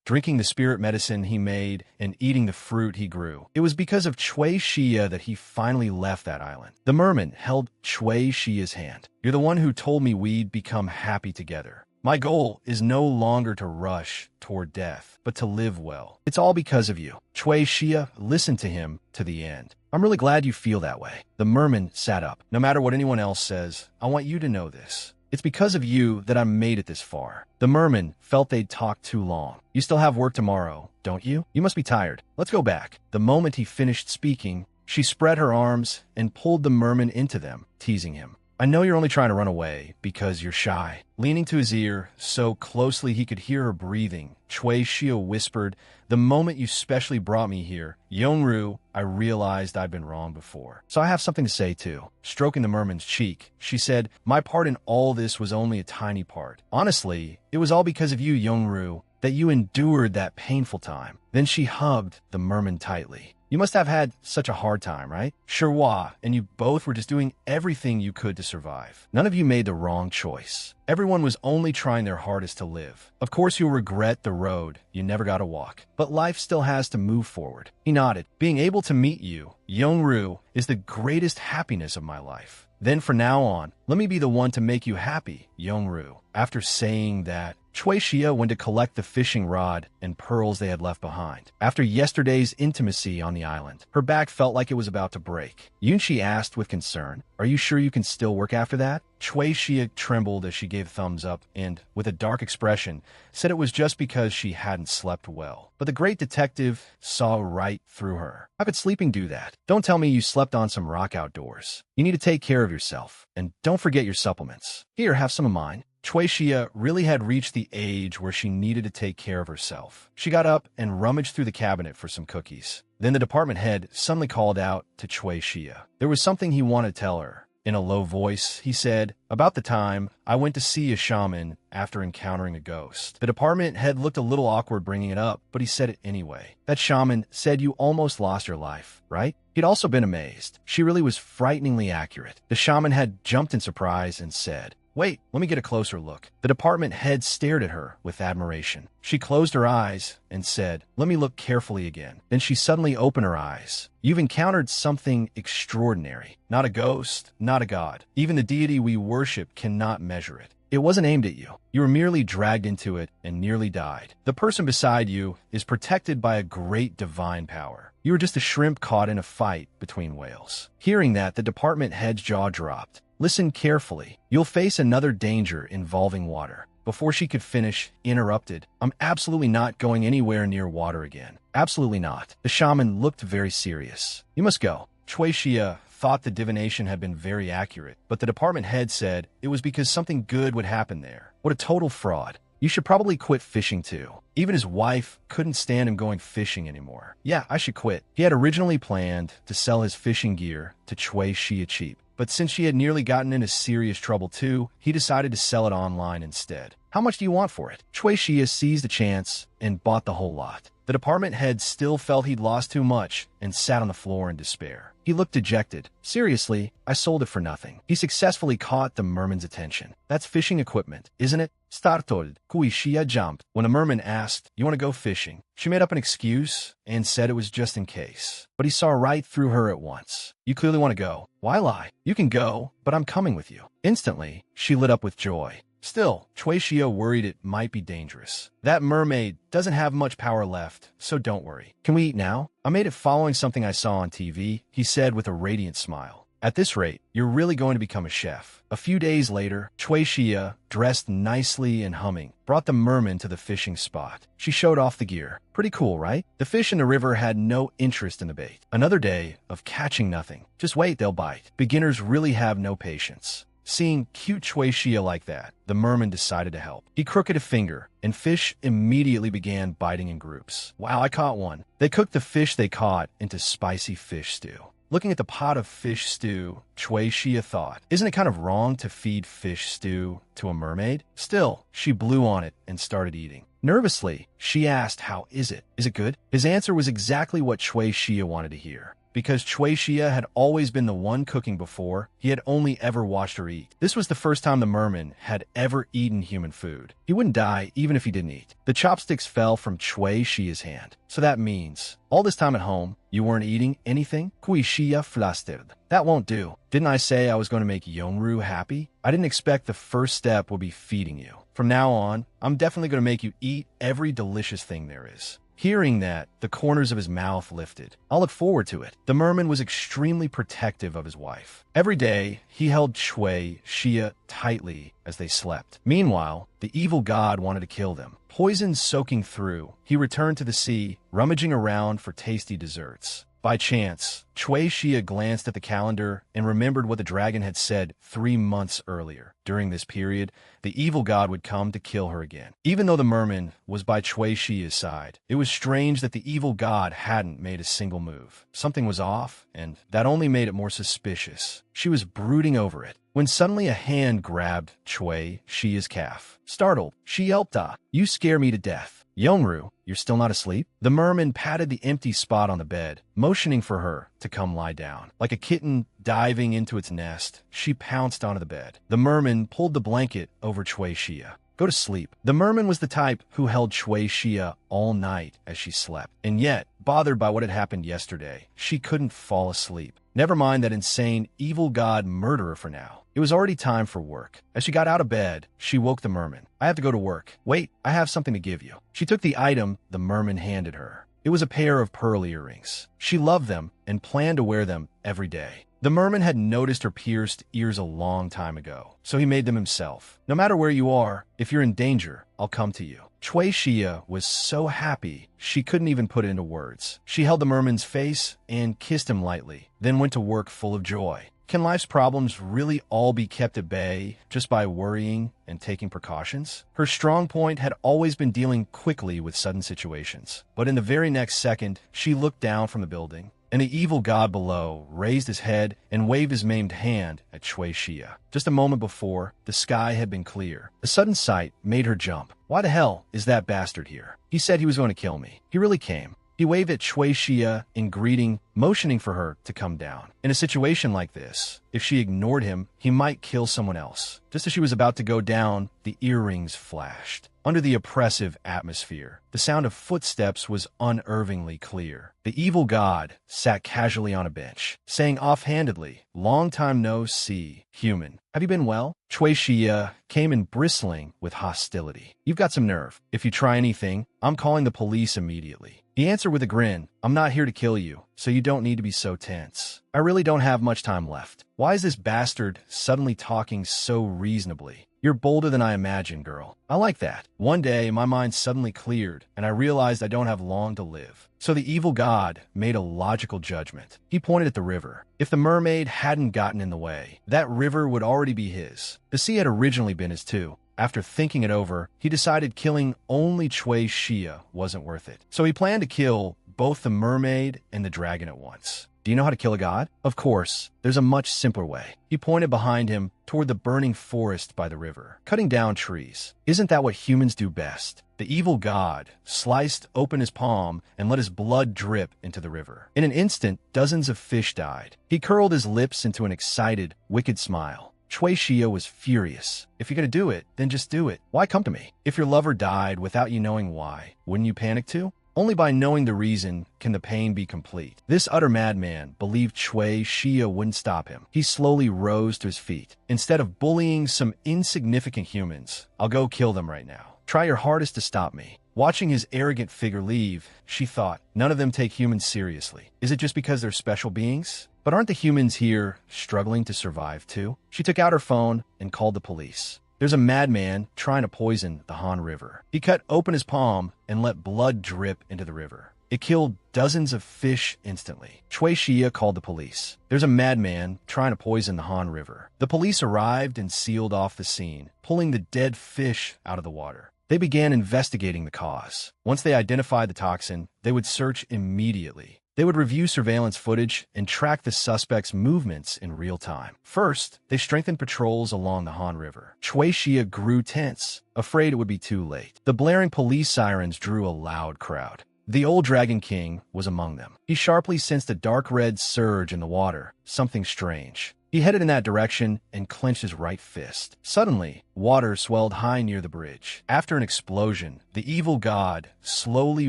drinking the spirit medicine he made and eating the fruit he grew. It was because of Chui Xia that he finally left that island. The merman held Chui Xia's hand. You're the one who told me we'd become happy together. My goal is no longer to rush toward death, but to live well. It's all because of you. Chui Xia listened to him to the end. I'm really glad you feel that way. The merman sat up. No matter what anyone else says, I want you to know this. It's because of you that I made it this far. The merman felt they'd talked too long. You still have work tomorrow, don't you? You must be tired. Let's go back. The moment he finished speaking, she spread her arms and pulled the merman into them, teasing him. I know you're only trying to run away because you're shy. Leaning to his ear so closely he could hear her breathing, Chui Xia whispered, the moment you specially brought me here, Yongru, I realized I'd been wrong before. So I have something to say too. Stroking the merman's cheek, she said, my part in all this was only a tiny part. Honestly, it was all because of you, Yongru, that you endured that painful time. Then she hugged the merman tightly. You must have had such a hard time, right? Sherhua and you both were just doing everything you could to survive. None of you made the wrong choice. Everyone was only trying their hardest to live. Of course, you'll regret the road you never got to walk, but life still has to move forward. He nodded. Being able to meet you, Yongru, is the greatest happiness of my life. Then from now on, let me be the one to make you happy, Yongru. After saying that, Chui Xia went to collect the fishing rod and pearls they had left behind. After yesterday's intimacy on the island, her back felt like it was about to break. Yunqi asked with concern, are you sure you can still work after that? Chui Xia trembled as she gave thumbs up and, with a dark expression, said it was just because she hadn't slept well. But the great detective saw right through her. How could sleeping do that? Don't tell me you slept on some rock outdoors. You need to take care of yourself. And don't forget your supplements. Here, have some of mine. Chui Xia really had reached the age where she needed to take care of herself. She got up and rummaged through the cabinet for some cookies. Then the department head suddenly called out to Chui Xia. There was something he wanted to tell her. In a low voice, he said, about the time I went to see a shaman after encountering a ghost. The department head looked a little awkward bringing it up, but he said it anyway. That shaman said you almost lost your life, right? He'd also been amazed. She really was frighteningly accurate. The shaman had jumped in surprise and said, wait, let me get a closer look. The department head stared at her with admiration. She closed her eyes and said, let me look carefully again. Then she suddenly opened her eyes. You've encountered something extraordinary. Not a ghost, not a god. Even the deity we worship cannot measure it. It wasn't aimed at you. You were merely dragged into it and nearly died. The person beside you is protected by a great divine power. You were just a shrimp caught in a fight between whales. Hearing that, the department head's jaw dropped. Listen carefully. You'll face another danger involving water. Before she could finish, interrupted. I'm absolutely not going anywhere near water again. Absolutely not. The shaman looked very serious. You must go. Chui Xia thought the divination had been very accurate, but the department head said it was because something good would happen there. What a total fraud. You should probably quit fishing too. Even his wife couldn't stand him going fishing anymore. Yeah, I should quit. He had originally planned to sell his fishing gear to Chui Xia cheap. But since she had nearly gotten into serious trouble too, he decided to sell it online instead. How much do you want for it? Chui Xia seized the chance and bought the whole lot. The department head still felt he'd lost too much and sat on the floor in despair. He looked dejected. Seriously, I sold it for nothing. He successfully caught the merman's attention. That's fishing equipment, isn't it? Startled, Chui Xia jumped. When the merman asked, you want to go fishing? She made up an excuse and said it was just in case. But he saw right through her at once. You clearly want to go. Why lie? You can go, but I'm coming with you. Instantly, she lit up with joy. Still, Chui Xia worried it might be dangerous. That mermaid doesn't have much power left, so don't worry. Can we eat now? I made it following something I saw on TV, he said with a radiant smile. At this rate, you're really going to become a chef. A few days later, Chui Xia, dressed nicely and humming, brought the merman to the fishing spot. She showed off the gear. Pretty cool, right? The fish in the river had no interest in the bait. Another day of catching nothing. Just wait, they'll bite. Beginners really have no patience. Seeing cute Chui Xia like that, the merman decided to help. He crooked a finger, and fish immediately began biting in groups. Wow, I caught one. They cooked the fish they caught into spicy fish stew. Looking at the pot of fish stew, Chui Xia thought, isn't it kind of wrong to feed fish stew to a mermaid? Still, she blew on it and started eating. Nervously, she asked, how is it? Is it good? His answer was exactly what Chui Xia wanted to hear. Because Chui Xia had always been the one cooking before, he had only ever watched her eat. This was the first time the merman had ever eaten human food. He wouldn't die even if he didn't eat. The chopsticks fell from Chui Xia's hand. So that means, all this time at home, you weren't eating anything? Chui Xia flustered. That won't do. Didn't I say I was going to make Yongru happy? I didn't expect the first step would be feeding you. From now on, I'm definitely going to make you eat every delicious thing there is. Hearing that, the corners of his mouth lifted. I'll look forward to it. The merman was extremely protective of his wife. Every day, he held Chui Xia tightly as they slept. Meanwhile, the evil god wanted to kill them. Poison soaking through, he returned to the sea, rummaging around for tasty desserts. By chance, Chui Xia glanced at the calendar and remembered what the dragon had said 3 months earlier. During this period, the evil god would come to kill her again. Even though the merman was by Chui Xia's side, it was strange that the evil god hadn't made a single move. Something was off, and that only made it more suspicious. She was brooding over it, when suddenly a hand grabbed Chui Xia's calf. Startled, she yelped, "Ah, you scare me to death." Yongru, you're still not asleep? The merman patted the empty spot on the bed, motioning for her to come lie down. Like a kitten diving into its nest, she pounced onto the bed. The merman pulled the blanket over Chui Xia. Go to sleep. The merman was the type who held Chui Xia all night as she slept. And yet, bothered by what had happened yesterday, she couldn't fall asleep. Never mind that insane evil god murderer for now. It was already time for work. As she got out of bed, she woke the merman. I have to go to work. Wait, I have something to give you. She took the item the merman handed her. It was a pair of pearl earrings. She loved them and planned to wear them every day. The merman had noticed her pierced ears a long time ago, so he made them himself. No matter where you are, if you're in danger, I'll come to you. Chui Xia was so happy, she couldn't even put it into words. She held the merman's face and kissed him lightly, then went to work full of joy. Can life's problems really all be kept at bay just by worrying and taking precautions? Her strong point had always been dealing quickly with sudden situations. But in the very next second, she looked down from the building, and the evil god below raised his head and waved his maimed hand at Chui Xia. Just a moment before, the sky had been clear. A sudden sight made her jump. Why the hell is that bastard here? He said he was going to kill me. He really came. He waved at Chui Xia in greeting, motioning for her to come down. In a situation like this, if she ignored him, he might kill someone else. Just as she was about to go down, the earrings flashed. Under the oppressive atmosphere, the sound of footsteps was unervingly clear. The evil god sat casually on a bench, saying offhandedly, "Long time no see, human. Have you been well?" Chui Xia came in bristling with hostility. "You've got some nerve. If you try anything, I'm calling the police immediately." He answered with a grin, "I'm not here to kill you, so you don't need to be so tense. I really don't have much time left. Why is this bastard suddenly talking so reasonably? You're bolder than I imagined, girl. I like that." One day, my mind suddenly cleared, and I realized I don't have long to live. So the evil god made a logical judgment. He pointed at the river. If the mermaid hadn't gotten in the way, that river would already be his. The sea had originally been his too. After thinking it over, he decided killing only Chui Xia wasn't worth it. So he planned to kill both the mermaid and the dragon at once. Do you know how to kill a god? Of course, there's a much simpler way. He pointed behind him toward the burning forest by the river, cutting down trees. Isn't that what humans do best? The evil god sliced open his palm and let his blood drip into the river. In an instant, dozens of fish died. He curled his lips into an excited, wicked smile. Chui Xia was furious. If you're going to do it, then just do it. Why come to me? If your lover died without you knowing why, wouldn't you panic too? Only by knowing the reason can the pain be complete. This utter madman believed Chui Xia wouldn't stop him. He slowly rose to his feet. Instead of bullying some insignificant humans, I'll go kill them right now. Try your hardest to stop me. Watching his arrogant figure leave, she thought, none of them take humans seriously. Is it just because they're special beings? But aren't the humans here struggling to survive too? She took out her phone and called the police. There's a madman trying to poison the Han River. He cut open his palm and let blood drip into the river. It killed dozens of fish instantly. Chui Xia called the police. There's a madman trying to poison the Han River. The police arrived and sealed off the scene, pulling the dead fish out of the water. They began investigating the cause. Once they identified the toxin, they would search immediately. They would review surveillance footage and track the suspect's movements in real time. First, they strengthened patrols along the Han River. Chui Xia grew tense, afraid it would be too late. The blaring police sirens drew a loud crowd. The old Dragon King was among them. He sharply sensed a dark red surge in the water, something strange. He headed in that direction and clenched his right fist. Suddenly, water swelled high near the bridge. After an explosion, the evil god slowly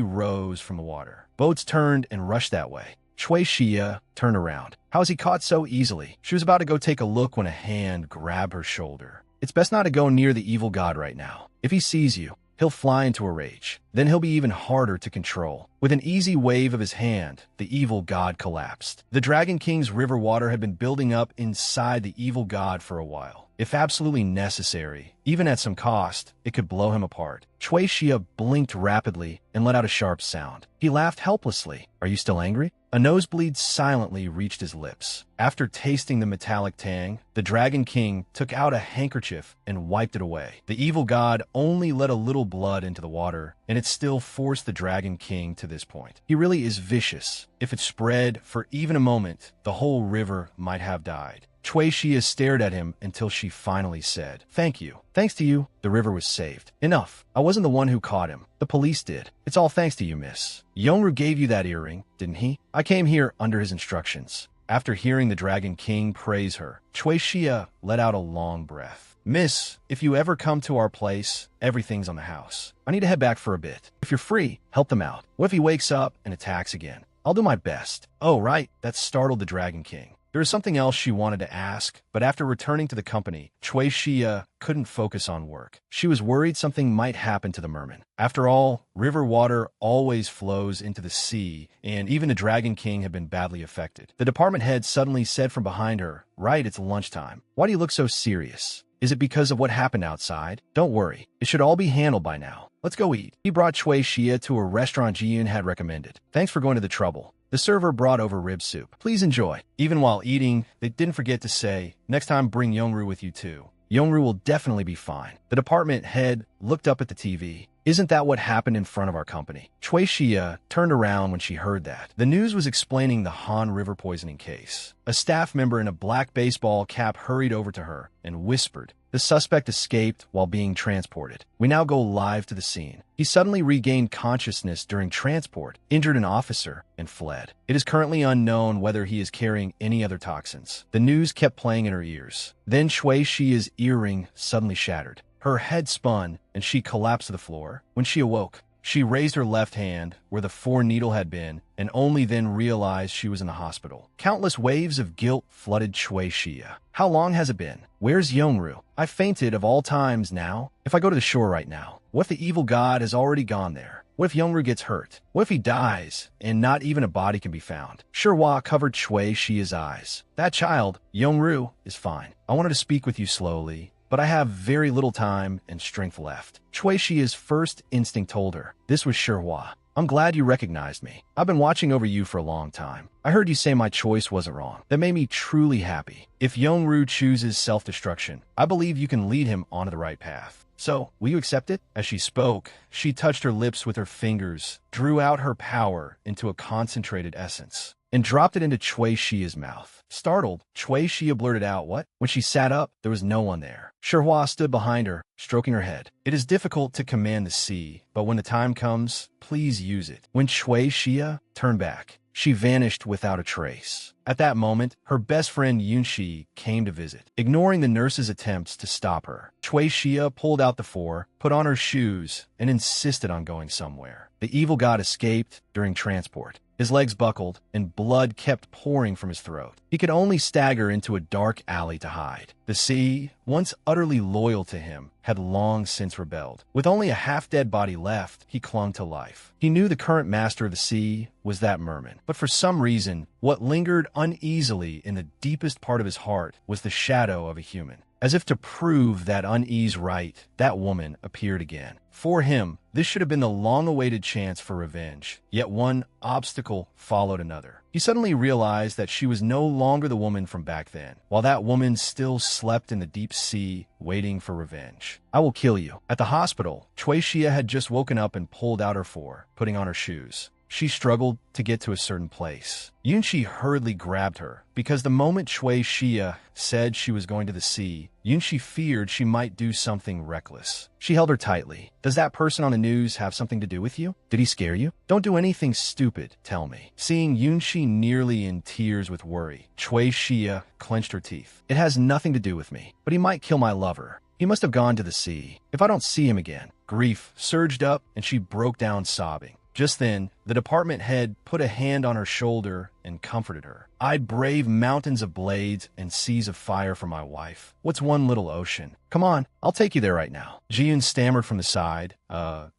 rose from the water. Boats turned and rushed that way. Chui Xia turned around. How was he caught so easily? She was about to go take a look when a hand grabbed her shoulder. It's best not to go near the evil god right now. If he sees you, he'll fly into a rage. Then he'll be even harder to control. With an easy wave of his hand, the evil god collapsed. The Dragon King's river water had been building up inside the evil god for a while. If absolutely necessary, even at some cost, it could blow him apart. Chui Xia blinked rapidly and let out a sharp sound. He laughed helplessly. Are you still angry? A nosebleed silently reached his lips. After tasting the metallic tang, the Dragon King took out a handkerchief and wiped it away. The evil god only let a little blood into the water, and it still forced the Dragon King to this point. He really is vicious. If it spread for even a moment, the whole river might have died. Chui Xia stared at him until she finally said, "Thank you. Thanks to you, the river was saved. Enough. I wasn't the one who caught him. The police did. It's all thanks to you, miss. Yongru gave you that earring, didn't he? I came here under his instructions." After hearing the Dragon King praise her, Chui Xia let out a long breath. "Miss, if you ever come to our place, everything's on the house. I need to head back for a bit. If you're free, help them out. What if he wakes up and attacks again? I'll do my best." Oh, right. That startled the Dragon King. There was something else she wanted to ask, but after returning to the company, Chui Xia couldn't focus on work. She was worried something might happen to the merman. After all, river water always flows into the sea, and even the Dragon King had been badly affected. The department head suddenly said from behind her, "Right, it's lunchtime. Why do you look so serious? Is it because of what happened outside? Don't worry. It should all be handled by now. Let's go eat." He brought Chui Xia to a restaurant Jiyun had recommended. "Thanks for going to the trouble." The server brought over rib soup. "Please enjoy." Even while eating, they didn't forget to say, "Next time bring Yongru with you too. Yongru will definitely be fine." The department head looked up at the TV. "Isn't that what happened in front of our company?" Chui Xia turned around when she heard that. The news was explaining the Han River poisoning case. A staff member in a black baseball cap hurried over to her and whispered, "The suspect escaped while being transported. We now go live to the scene. He suddenly regained consciousness during transport, injured an officer, and fled. It is currently unknown whether he is carrying any other toxins." The news kept playing in her ears. Then Chui Xia's earring suddenly shattered. Her head spun, and she collapsed to the floor. When she awoke, she raised her left hand, where the 4-needle had been, and only then realized she was in the hospital. Countless waves of guilt flooded Chui Xia. How long has it been? Where's Yongru? I fainted of all times now. If I go to the shore right now, what if the evil god has already gone there? What if Yongru gets hurt? What if he dies, and not even a body can be found? Shihua covered Chui Xia's eyes. That child, Yongru, is fine. I wanted to speak with you slowly, but I have very little time and strength left. Chui Xia's first instinct told her, "This was Shihua. I'm glad you recognized me. I've been watching over you for a long time. I heard you say my choice wasn't wrong. That made me truly happy. If Yongru chooses self-destruction, I believe you can lead him onto the right path. So, will you accept it?" As she spoke, she touched her lips with her fingers, drew out her power into a concentrated essence, and dropped it into Chui Xia's mouth. Startled, Chui Xia blurted out, "What?" When she sat up, there was no one there. Shihua stood behind her, stroking her head. "It is difficult to command the sea, but when the time comes, please use it." When Chui Xia turned back, she vanished without a trace. At that moment, her best friend Yunxi came to visit. Ignoring the nurse's attempts to stop her, Chui Xia pulled out the 4, put on her shoes, and insisted on going somewhere. The evil god escaped during transport. His legs buckled, and blood kept pouring from his throat. He could only stagger into a dark alley to hide. The sea, once utterly loyal to him, had long since rebelled. With only a half-dead body left, he clung to life. He knew the current master of the sea was that merman, but for some reason, what lingered uneasily in the deepest part of his heart was the shadow of a human. As if to prove that unease right, that woman appeared again. For him, this should have been the long-awaited chance for revenge, yet one obstacle followed another. He suddenly realized that she was no longer the woman from back then, while that woman still slept in the deep sea, waiting for revenge. "I will kill you." At the hospital, Chui Xia had just woken up and pulled out her four, putting on her shoes. She struggled to get to a certain place. Yunshi hurriedly grabbed her, because the moment Chui Xia said she was going to the sea, Yunshi feared she might do something reckless. She held her tightly. "Does that person on the news have something to do with you? Did he scare you? Don't do anything stupid, tell me." Seeing Yunshi nearly in tears with worry, Chui Xia clenched her teeth. "It has nothing to do with me, but he might kill my lover. He must have gone to the sea. If I don't see him again." Grief surged up, and she broke down sobbing. Just then, the department head put a hand on her shoulder and comforted her. "I'd brave mountains of blades and seas of fire for my wife. What's one little ocean? Come on, I'll take you there right now." Ji-Yun stammered from the side.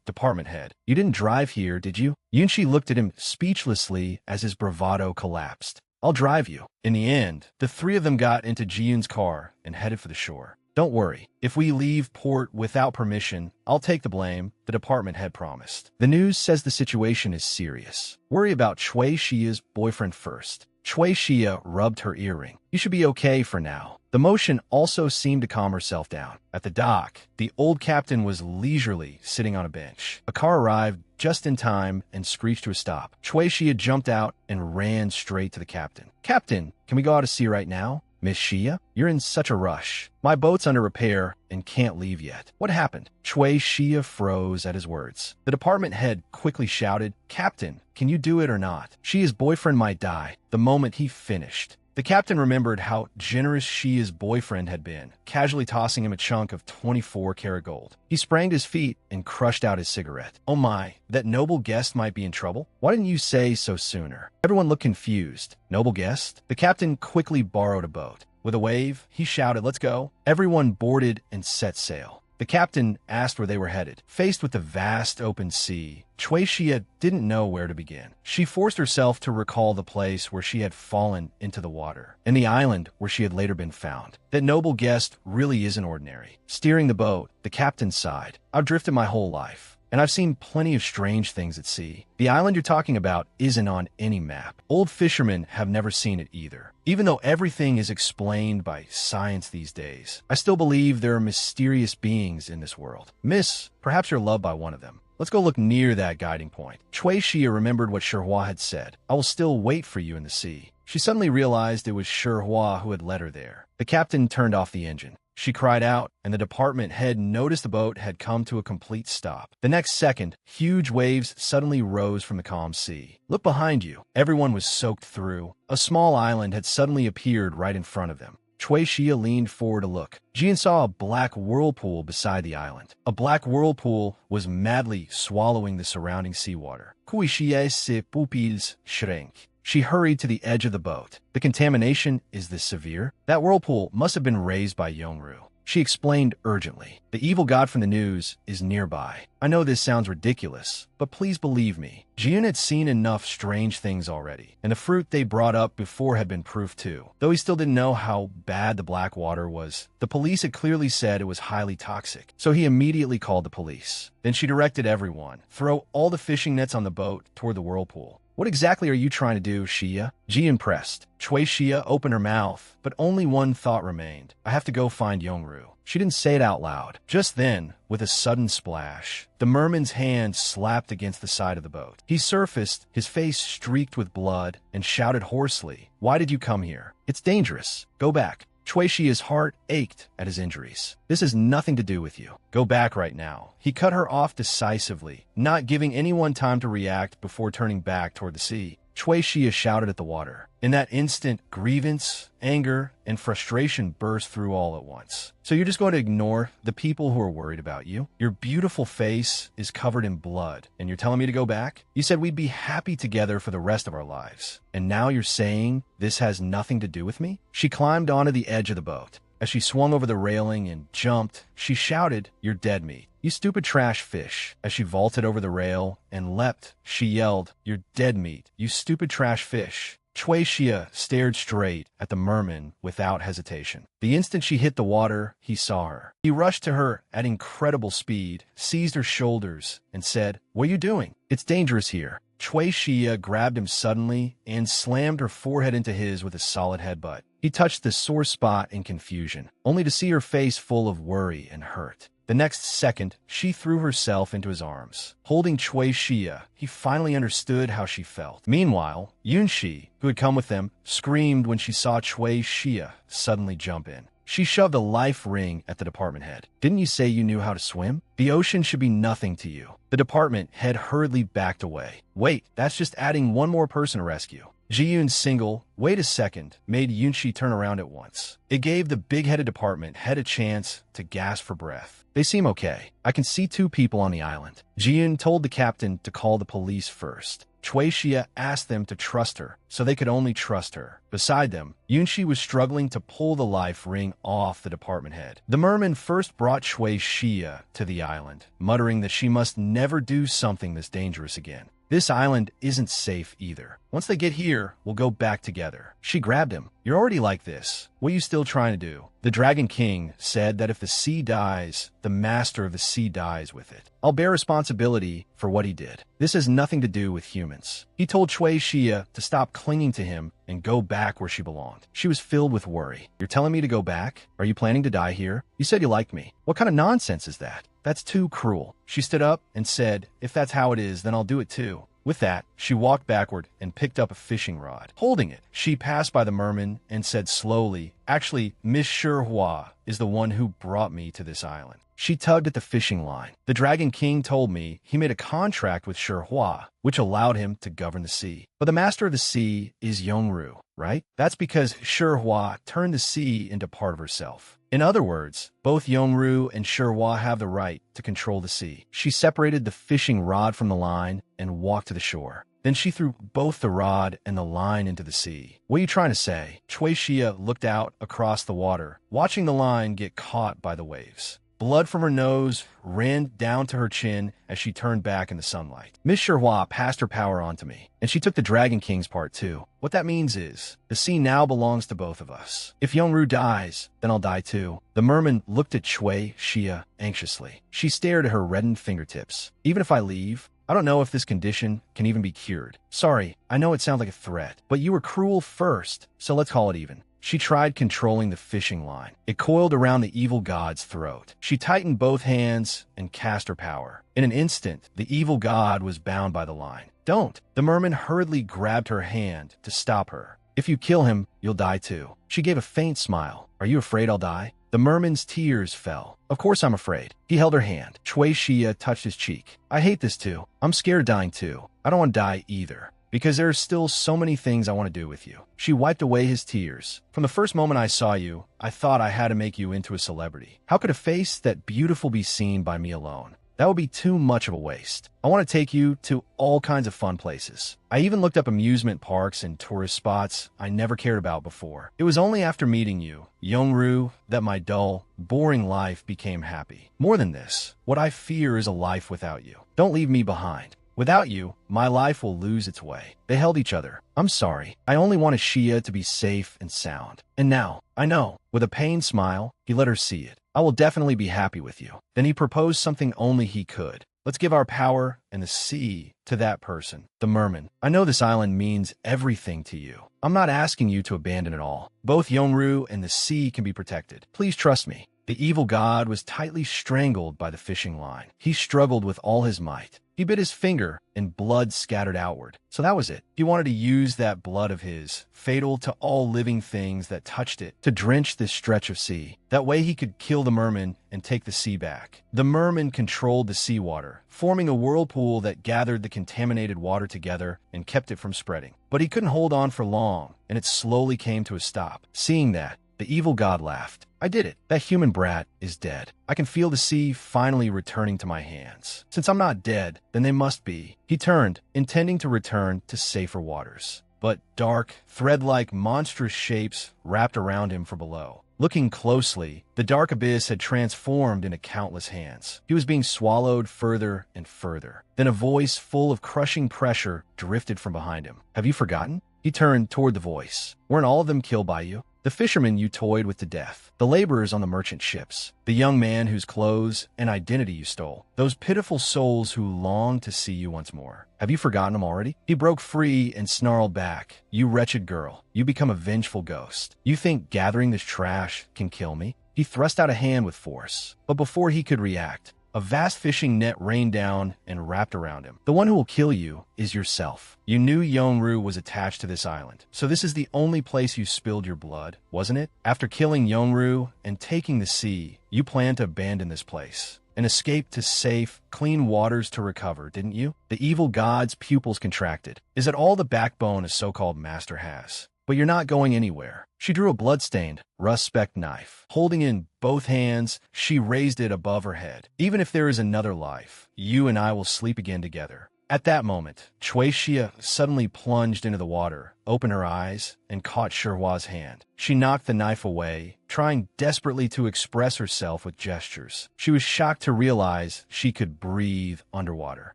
Department head. "You didn't drive here, did you?" Yunshi looked at him speechlessly as his bravado collapsed. "I'll drive you." In the end, the three of them got into Ji-Yun's car and headed for the shore. "Don't worry. If we leave port without permission, I'll take the blame," the department head promised. "The news says the situation is serious. Worry about Chui Xia's boyfriend first." Chui Xia rubbed her earring. "You should be okay for now." The motion also seemed to calm herself down. At the dock, the old captain was leisurely sitting on a bench. A car arrived just in time and screeched to a stop. Chui Xia jumped out and ran straight to the captain. "Captain, can we go out to sea right now?" "Miss Xia, you're in such a rush. My boat's under repair and can't leave yet." "What happened?" Chui Xia froze at his words. The department head quickly shouted, "Captain, can you do it or not? Xia's boyfriend might die." The moment he finished, the captain remembered how generous Xia's boyfriend had been, casually tossing him a chunk of 24-karat gold. He sprang to his feet and crushed out his cigarette. "Oh my, that noble guest might be in trouble? Why didn't you say so sooner?" Everyone looked confused. "Noble guest?" The captain quickly borrowed a boat. With a wave, he shouted, "Let's go." Everyone boarded and set sail. The captain asked where they were headed. Faced with the vast open sea, Chui Xia didn't know where to begin. She forced herself to recall the place where she had fallen into the water, and the island where she had later been found. That noble guest really isn't ordinary. Steering the boat, the captain sighed. "I've drifted my whole life, and I've seen plenty of strange things at sea. The island you're talking about isn't on any map. Old fishermen have never seen it either. Even though everything is explained by science these days, I still believe there are mysterious beings in this world. Miss, perhaps you're loved by one of them. Let's go look near that guiding point." Chui Xia remembered what Shihua had said. "I will still wait for you in the sea." She suddenly realized it was Shihua who had led her there. The captain turned off the engine. She cried out, and the department head noticed the boat had come to a complete stop. The next second, huge waves suddenly rose from the calm sea. "Look behind you." Everyone was soaked through. A small island had suddenly appeared right in front of them. Chui Xia leaned forward to look. Jian saw a black whirlpool beside the island. A black whirlpool was madly swallowing the surrounding seawater. Chui Xia ses pupilles shrank. She hurried to the edge of the boat. "The contamination is this severe? That whirlpool must have been raised by Yongru." She explained urgently. "The evil god from the news is nearby. I know this sounds ridiculous, but please believe me." Ji-Yun had seen enough strange things already, and the fruit they brought up before had been proof too. Though he still didn't know how bad the black water was, the police had clearly said it was highly toxic, so he immediately called the police. Then she directed everyone, throw all the fishing nets on the boat toward the whirlpool. "What exactly are you trying to do, Xia?" Ji-Yun pressed. Chui Xia opened her mouth, but only one thought remained. "I have to go find Yongru." She didn't say it out loud. Just then, with a sudden splash, the merman's hand slapped against the side of the boat. He surfaced, his face streaked with blood, and shouted hoarsely, "Why did you come here? It's dangerous. Go back." Chui Xia's heart ached at his injuries. "This has nothing to do with you. Go back right now." He cut her off decisively, not giving anyone time to react before turning back toward the sea. Chui Xia shouted at the water. In that instant, grievance, anger, and frustration burst through all at once. So you're just going to ignore the people who are worried about you? Your beautiful face is covered in blood, and you're telling me to go back? You said we'd be happy together for the rest of our lives. And now you're saying this has nothing to do with me? She climbed onto the edge of the boat. As she swung over the railing and jumped, she shouted, "You're dead meat. You stupid trash fish." As she vaulted over the rail and leapt, she yelled, "You're dead meat. You stupid trash fish." Chui Xia stared straight at the merman without hesitation. The instant she hit the water, he saw her. He rushed to her at incredible speed, seized her shoulders, and said, "What are you doing? It's dangerous here." Chui Xia grabbed him suddenly and slammed her forehead into his with a solid headbutt. He touched the sore spot in confusion, only to see her face full of worry and hurt. The next second, she threw herself into his arms. Holding Chui Xia, he finally understood how she felt. Meanwhile, Yunxi, who had come with them, screamed when she saw Chui Xia suddenly jump in. She shoved a life ring at the department head. "Didn't you say you knew how to swim? The ocean should be nothing to you." The department head hurriedly backed away. "Wait, that's just adding one more person to rescue." Ji-Yoon's single, "Wait a second," made Yunxi turn around at once. It gave the big-headed department head a chance to gasp for breath. "They seem okay. I can see 2 people on the island." Ji-Yoon told the captain to call the police first. Chui Xia asked them to trust her, so they could only trust her. Beside them, Yunxi was struggling to pull the life ring off the department head. The merman first brought Chui Xia to the island, muttering that she must never do something this dangerous again. "This island isn't safe either. Once they get here, we'll go back together." She grabbed him. "You're already like this. What are you still trying to do?" The Dragon King said that if the sea dies, the master of the sea dies with it. "I'll bear responsibility for what he did. This has nothing to do with humans." He told Chui Xia to stop clinging to him and go back where she belonged. She was filled with worry. "You're telling me to go back? Are you planning to die here? You said you liked me. What kind of nonsense is that? That's too cruel." She stood up and said, "If that's how it is, then I'll do it too." With that, she walked backward and picked up a fishing rod. Holding it, she passed by the merman and said slowly, "Actually, Miss Shihua is the one who brought me to this island." She tugged at the fishing line. "The Dragon King told me he made a contract with Shihua, which allowed him to govern the sea. But the master of the sea is Yongru, right? That's because Shihua turned the sea into part of herself. In other words, both Yongru and Shihua have the right to control the sea." She separated the fishing rod from the line and walked to the shore. Then she threw both the rod and the line into the sea. "What are you trying to say?" Chui Xia looked out across the water, watching the line get caught by the waves. Blood from her nose ran down to her chin as she turned back in the sunlight. "Miss Shihua passed her power on to me, and she took the Dragon King's part too. What that means is, the sea now belongs to both of us. If Yongru dies, then I'll die too." The merman looked at Chui Xia anxiously. She stared at her reddened fingertips. "Even if I leave, I don't know if this condition can even be cured. Sorry, I know it sounds like a threat, but you were cruel first, so let's call it even." She tried controlling the fishing line. It coiled around the evil god's throat. She tightened both hands and cast her power. In an instant, the evil god was bound by the line. "Don't!" The merman hurriedly grabbed her hand to stop her. "If you kill him, you'll die too." She gave a faint smile. "Are you afraid I'll die?" The merman's tears fell. "Of course I'm afraid." He held her hand. Chui Xia touched his cheek. "I hate this too. I'm scared of dying too. I don't want to die either, because there are still so many things I want to do with you." She wiped away his tears. "From the first moment I saw you, I thought I had to make you into a celebrity. How could a face that beautiful be seen by me alone? That would be too much of a waste. I want to take you to all kinds of fun places. I even looked up amusement parks and tourist spots I never cared about before. It was only after meeting you, Yongru, that my dull, boring life became happy. More than this, what I fear is a life without you. Don't leave me behind. Without you, my life will lose its way." They held each other. "I'm sorry. I only wanted Xia to be safe and sound. And now, I know." With a pained smile, he let her see it. "I will definitely be happy with you." Then he proposed something only he could. "Let's give our power and the sea to that person, the merman. I know this island means everything to you. I'm not asking you to abandon it all. Both Yongru and the sea can be protected. Please trust me." The evil god was tightly strangled by the fishing line. He struggled with all his might. He bit his finger, and blood scattered outward. So that was it. He wanted to use that blood of his, fatal to all living things that touched it, to drench this stretch of sea. That way he could kill the merman and take the sea back. The merman controlled the seawater, forming a whirlpool that gathered the contaminated water together and kept it from spreading. But he couldn't hold on for long, and it slowly came to a stop. Seeing that, the evil god laughed. I did it. That human brat is dead. I can feel the sea finally returning to my hands. Since I'm not dead, then they must be. He turned, intending to return to safer waters. But dark, thread-like, monstrous shapes wrapped around him from below. Looking closely, the dark abyss had transformed into countless hands. He was being swallowed further and further. Then a voice full of crushing pressure drifted from behind him. Have you forgotten? He turned toward the voice. Weren't all of them killed by you? The fishermen you toyed with to death, the laborers on the merchant ships, the young man whose clothes and identity you stole, those pitiful souls who longed to see you once more. Have you forgotten them already? He broke free and snarled back. You wretched girl, you become a vengeful ghost. You think gathering this trash can kill me? He thrust out a hand with force, but before he could react, a vast fishing net rained down and wrapped around him. The one who will kill you is yourself. You knew Yonru was attached to this island, so this is the only place you spilled your blood, wasn't it? After killing Yonru and taking the sea, you planned to abandon this place and escape to safe, clean waters to recover, didn't you? The evil god's pupils contracted. Is it all the backbone a so-called master has? But you're not going anywhere. She drew a blood-stained, rust-specked knife. Holding it in both hands, she raised it above her head. Even if there is another life, you and I will sleep again together. At that moment, Chui Xia suddenly plunged into the water, opened her eyes, and caught Shihhua's hand. She knocked the knife away, trying desperately to express herself with gestures. She was shocked to realize she could breathe underwater.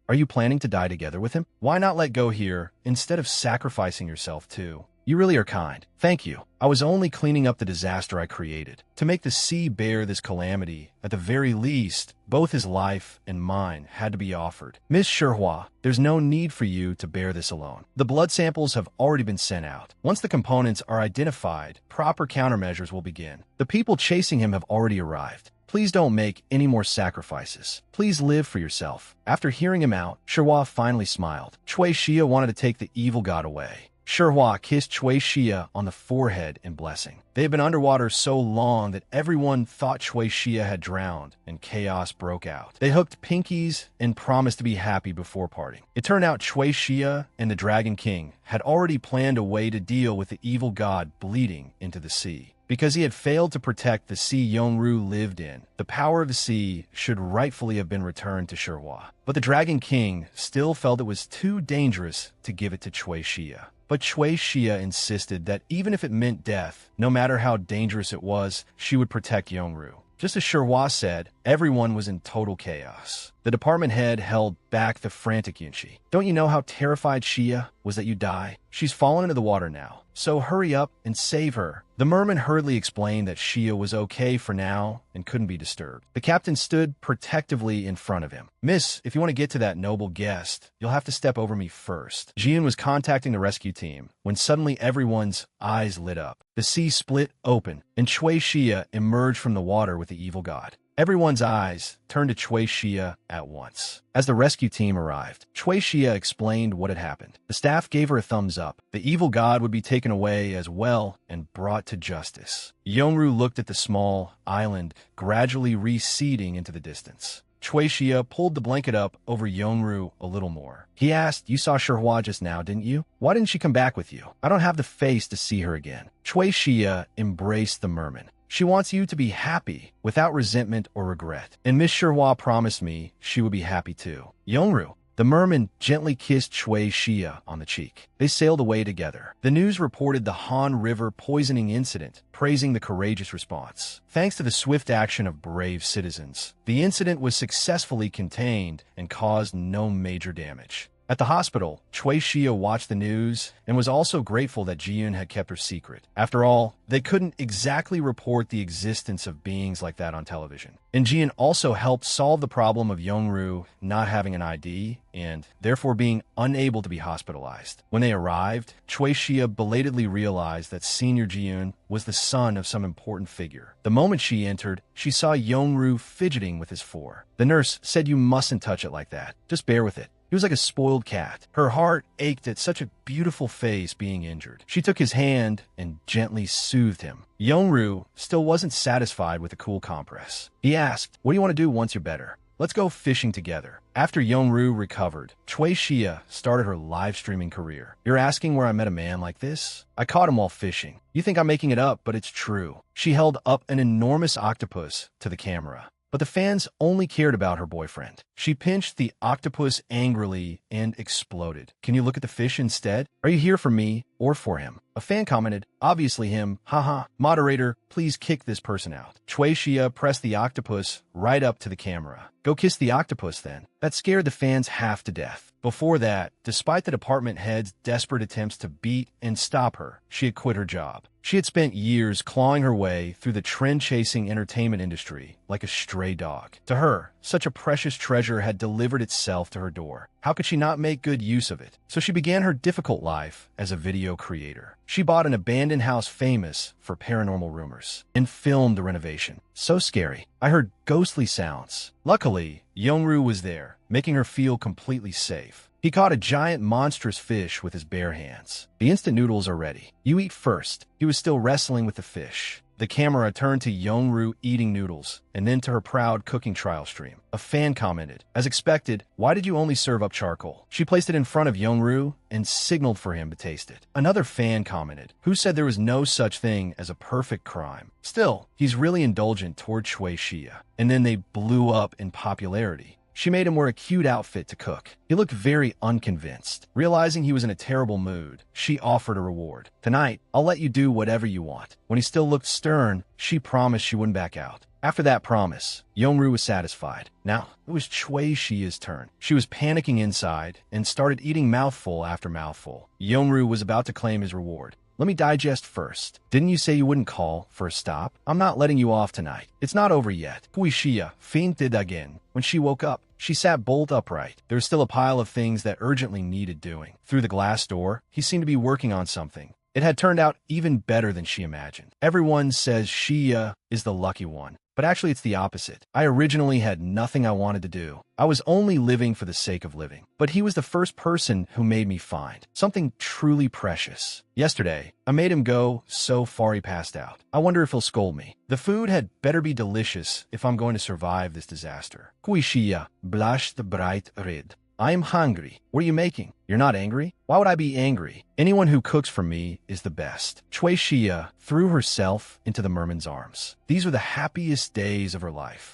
Are you planning to die together with him? Why not let go here instead of sacrificing yourself too? You really are kind. Thank you. I was only cleaning up the disaster I created. To make the sea bear this calamity, at the very least, both his life and mine had to be offered. Miss Shihhua, there's no need for you to bear this alone. The blood samples have already been sent out. Once the components are identified, proper countermeasures will begin. The people chasing him have already arrived. Please don't make any more sacrifices. Please live for yourself. After hearing him out, Shihhua finally smiled. Chui Xia wanted to take the evil god away. Shihhua kissed Chui Xia on the forehead in blessing. They had been underwater so long that everyone thought Chui Xia had drowned, and chaos broke out. They hooked pinkies and promised to be happy before parting. It turned out Chui Xia and the Dragon King had already planned a way to deal with the evil god bleeding into the sea. Because he had failed to protect the sea Yonru lived in, the power of the sea should rightfully have been returned to Shihhua. But the Dragon King still felt it was too dangerous to give it to Chui Xia. But Chui Xia insisted that even if it meant death, no matter how dangerous it was, she would protect Yonru. Just as Shihhua said, everyone was in total chaos. The department head held back the frantic Yunshi. Don't you know how terrified Xia was that you die? She's fallen into the water now, so hurry up and save her. The merman hurriedly explained that Xia was okay for now and couldn't be disturbed. The captain stood protectively in front of him. Miss, if you want to get to that noble guest, you'll have to step over me first. Jian was contacting the rescue team when suddenly everyone's eyes lit up. The sea split open, and Chui Xia emerged from the water with the evil god. Everyone's eyes turned to Chui Xia at once. As the rescue team arrived, Chui Xia explained what had happened. The staff gave her a thumbs up. The evil god would be taken away as well and brought to justice. Yonru looked at the small island gradually receding into the distance. Chui Xia pulled the blanket up over Yonru a little more. He asked, you saw Shihhua just now, didn't you? Why didn't she come back with you? I don't have the face to see her again. Chui Xia embraced the merman. She wants you to be happy, without resentment or regret. And Miss Shihhua promised me she would be happy too. Yonru, the merman gently kissed Chui Xia on the cheek. They sailed away together. The news reported the Han River poisoning incident, praising the courageous response. Thanks to the swift action of brave citizens, the incident was successfully contained and caused no major damage. At the hospital, Chui Xia watched the news and was also grateful that Ji-yoon had kept her secret. After all, they couldn't exactly report the existence of beings like that on television. And Ji-yoon also helped solve the problem of Youngru not having an ID and therefore being unable to be hospitalized. When they arrived, Chui Xia belatedly realized that Senior Ji-yoon was the son of some important figure. The moment she entered, she saw Youngru fidgeting with his four. The nurse said, "You mustn't touch it like that. Just bear with it." He was like a spoiled cat. Her heart ached at such a beautiful face being injured. She took his hand and gently soothed him. Youngru still wasn't satisfied with the cool compress. He asked, "What do you want to do once you're better? Let's go fishing together." After Youngru recovered, Chui Xia started her live streaming career. "You're asking where I met a man like this? I caught him while fishing. You think I'm making it up, but it's true." She held up an enormous octopus to the camera. But the fans only cared about her boyfriend. She pinched the octopus angrily and exploded. "Can you look at the fish instead? Are you here for me or for him?" A fan commented, "Obviously him, haha. Moderator, please kick this person out." Chui Xia pressed the octopus right up to the camera. "Go kiss the octopus then." That scared the fans half to death. Before that, despite the department head's desperate attempts to beat and stop her, she had quit her job. She had spent years clawing her way through the trend-chasing entertainment industry like a stray dog. To her, such a precious treasure had delivered itself to her door. How could she not make good use of it? So she began her difficult life as a video creator. She bought an abandoned house famous for paranormal rumors and filmed the renovation. So scary. I heard ghostly sounds. Luckily, Youngru was there, making her feel completely safe. He caught a giant monstrous fish with his bare hands. "The instant noodles are ready. You eat first." He was still wrestling with the fish. The camera turned to Youngru eating noodles, and then to her proud cooking trial stream. A fan commented, "As expected, why did you only serve up charcoal?" She placed it in front of Youngru and signaled for him to taste it. Another fan commented, "Who said there was no such thing as a perfect crime?" Still, he's really indulgent toward Chui Xia. And then they blew up in popularity. She made him wear a cute outfit to cook. He looked very unconvinced. Realizing he was in a terrible mood, she offered a reward. "Tonight, I'll let you do whatever you want." When he still looked stern, she promised she wouldn't back out. After that promise, Youngru was satisfied. Now, it was Chui Xia's turn. She was panicking inside and started eating mouthful after mouthful. Youngru was about to claim his reward. "Let me digest first. Didn't you say you wouldn't call for a stop? I'm not letting you off tonight. It's not over yet." Chui Xia fainted again. When she woke up, she sat bolt upright. There was still a pile of things that urgently needed doing. Through the glass door, he seemed to be working on something. It had turned out even better than she imagined. Everyone says Xia is the lucky one. But actually, it's the opposite. I originally had nothing I wanted to do. I was only living for the sake of living. But he was the first person who made me find something truly precious. Yesterday, I made him go so far he passed out. I wonder if he'll scold me. The food had better be delicious if I'm going to survive this disaster. Chui Xia blushed bright red. "I am hungry. What are you making?" "You're not angry?" "Why would I be angry? Anyone who cooks for me is the best." Chui Xia threw herself into the merman's arms. These were the happiest days of her life.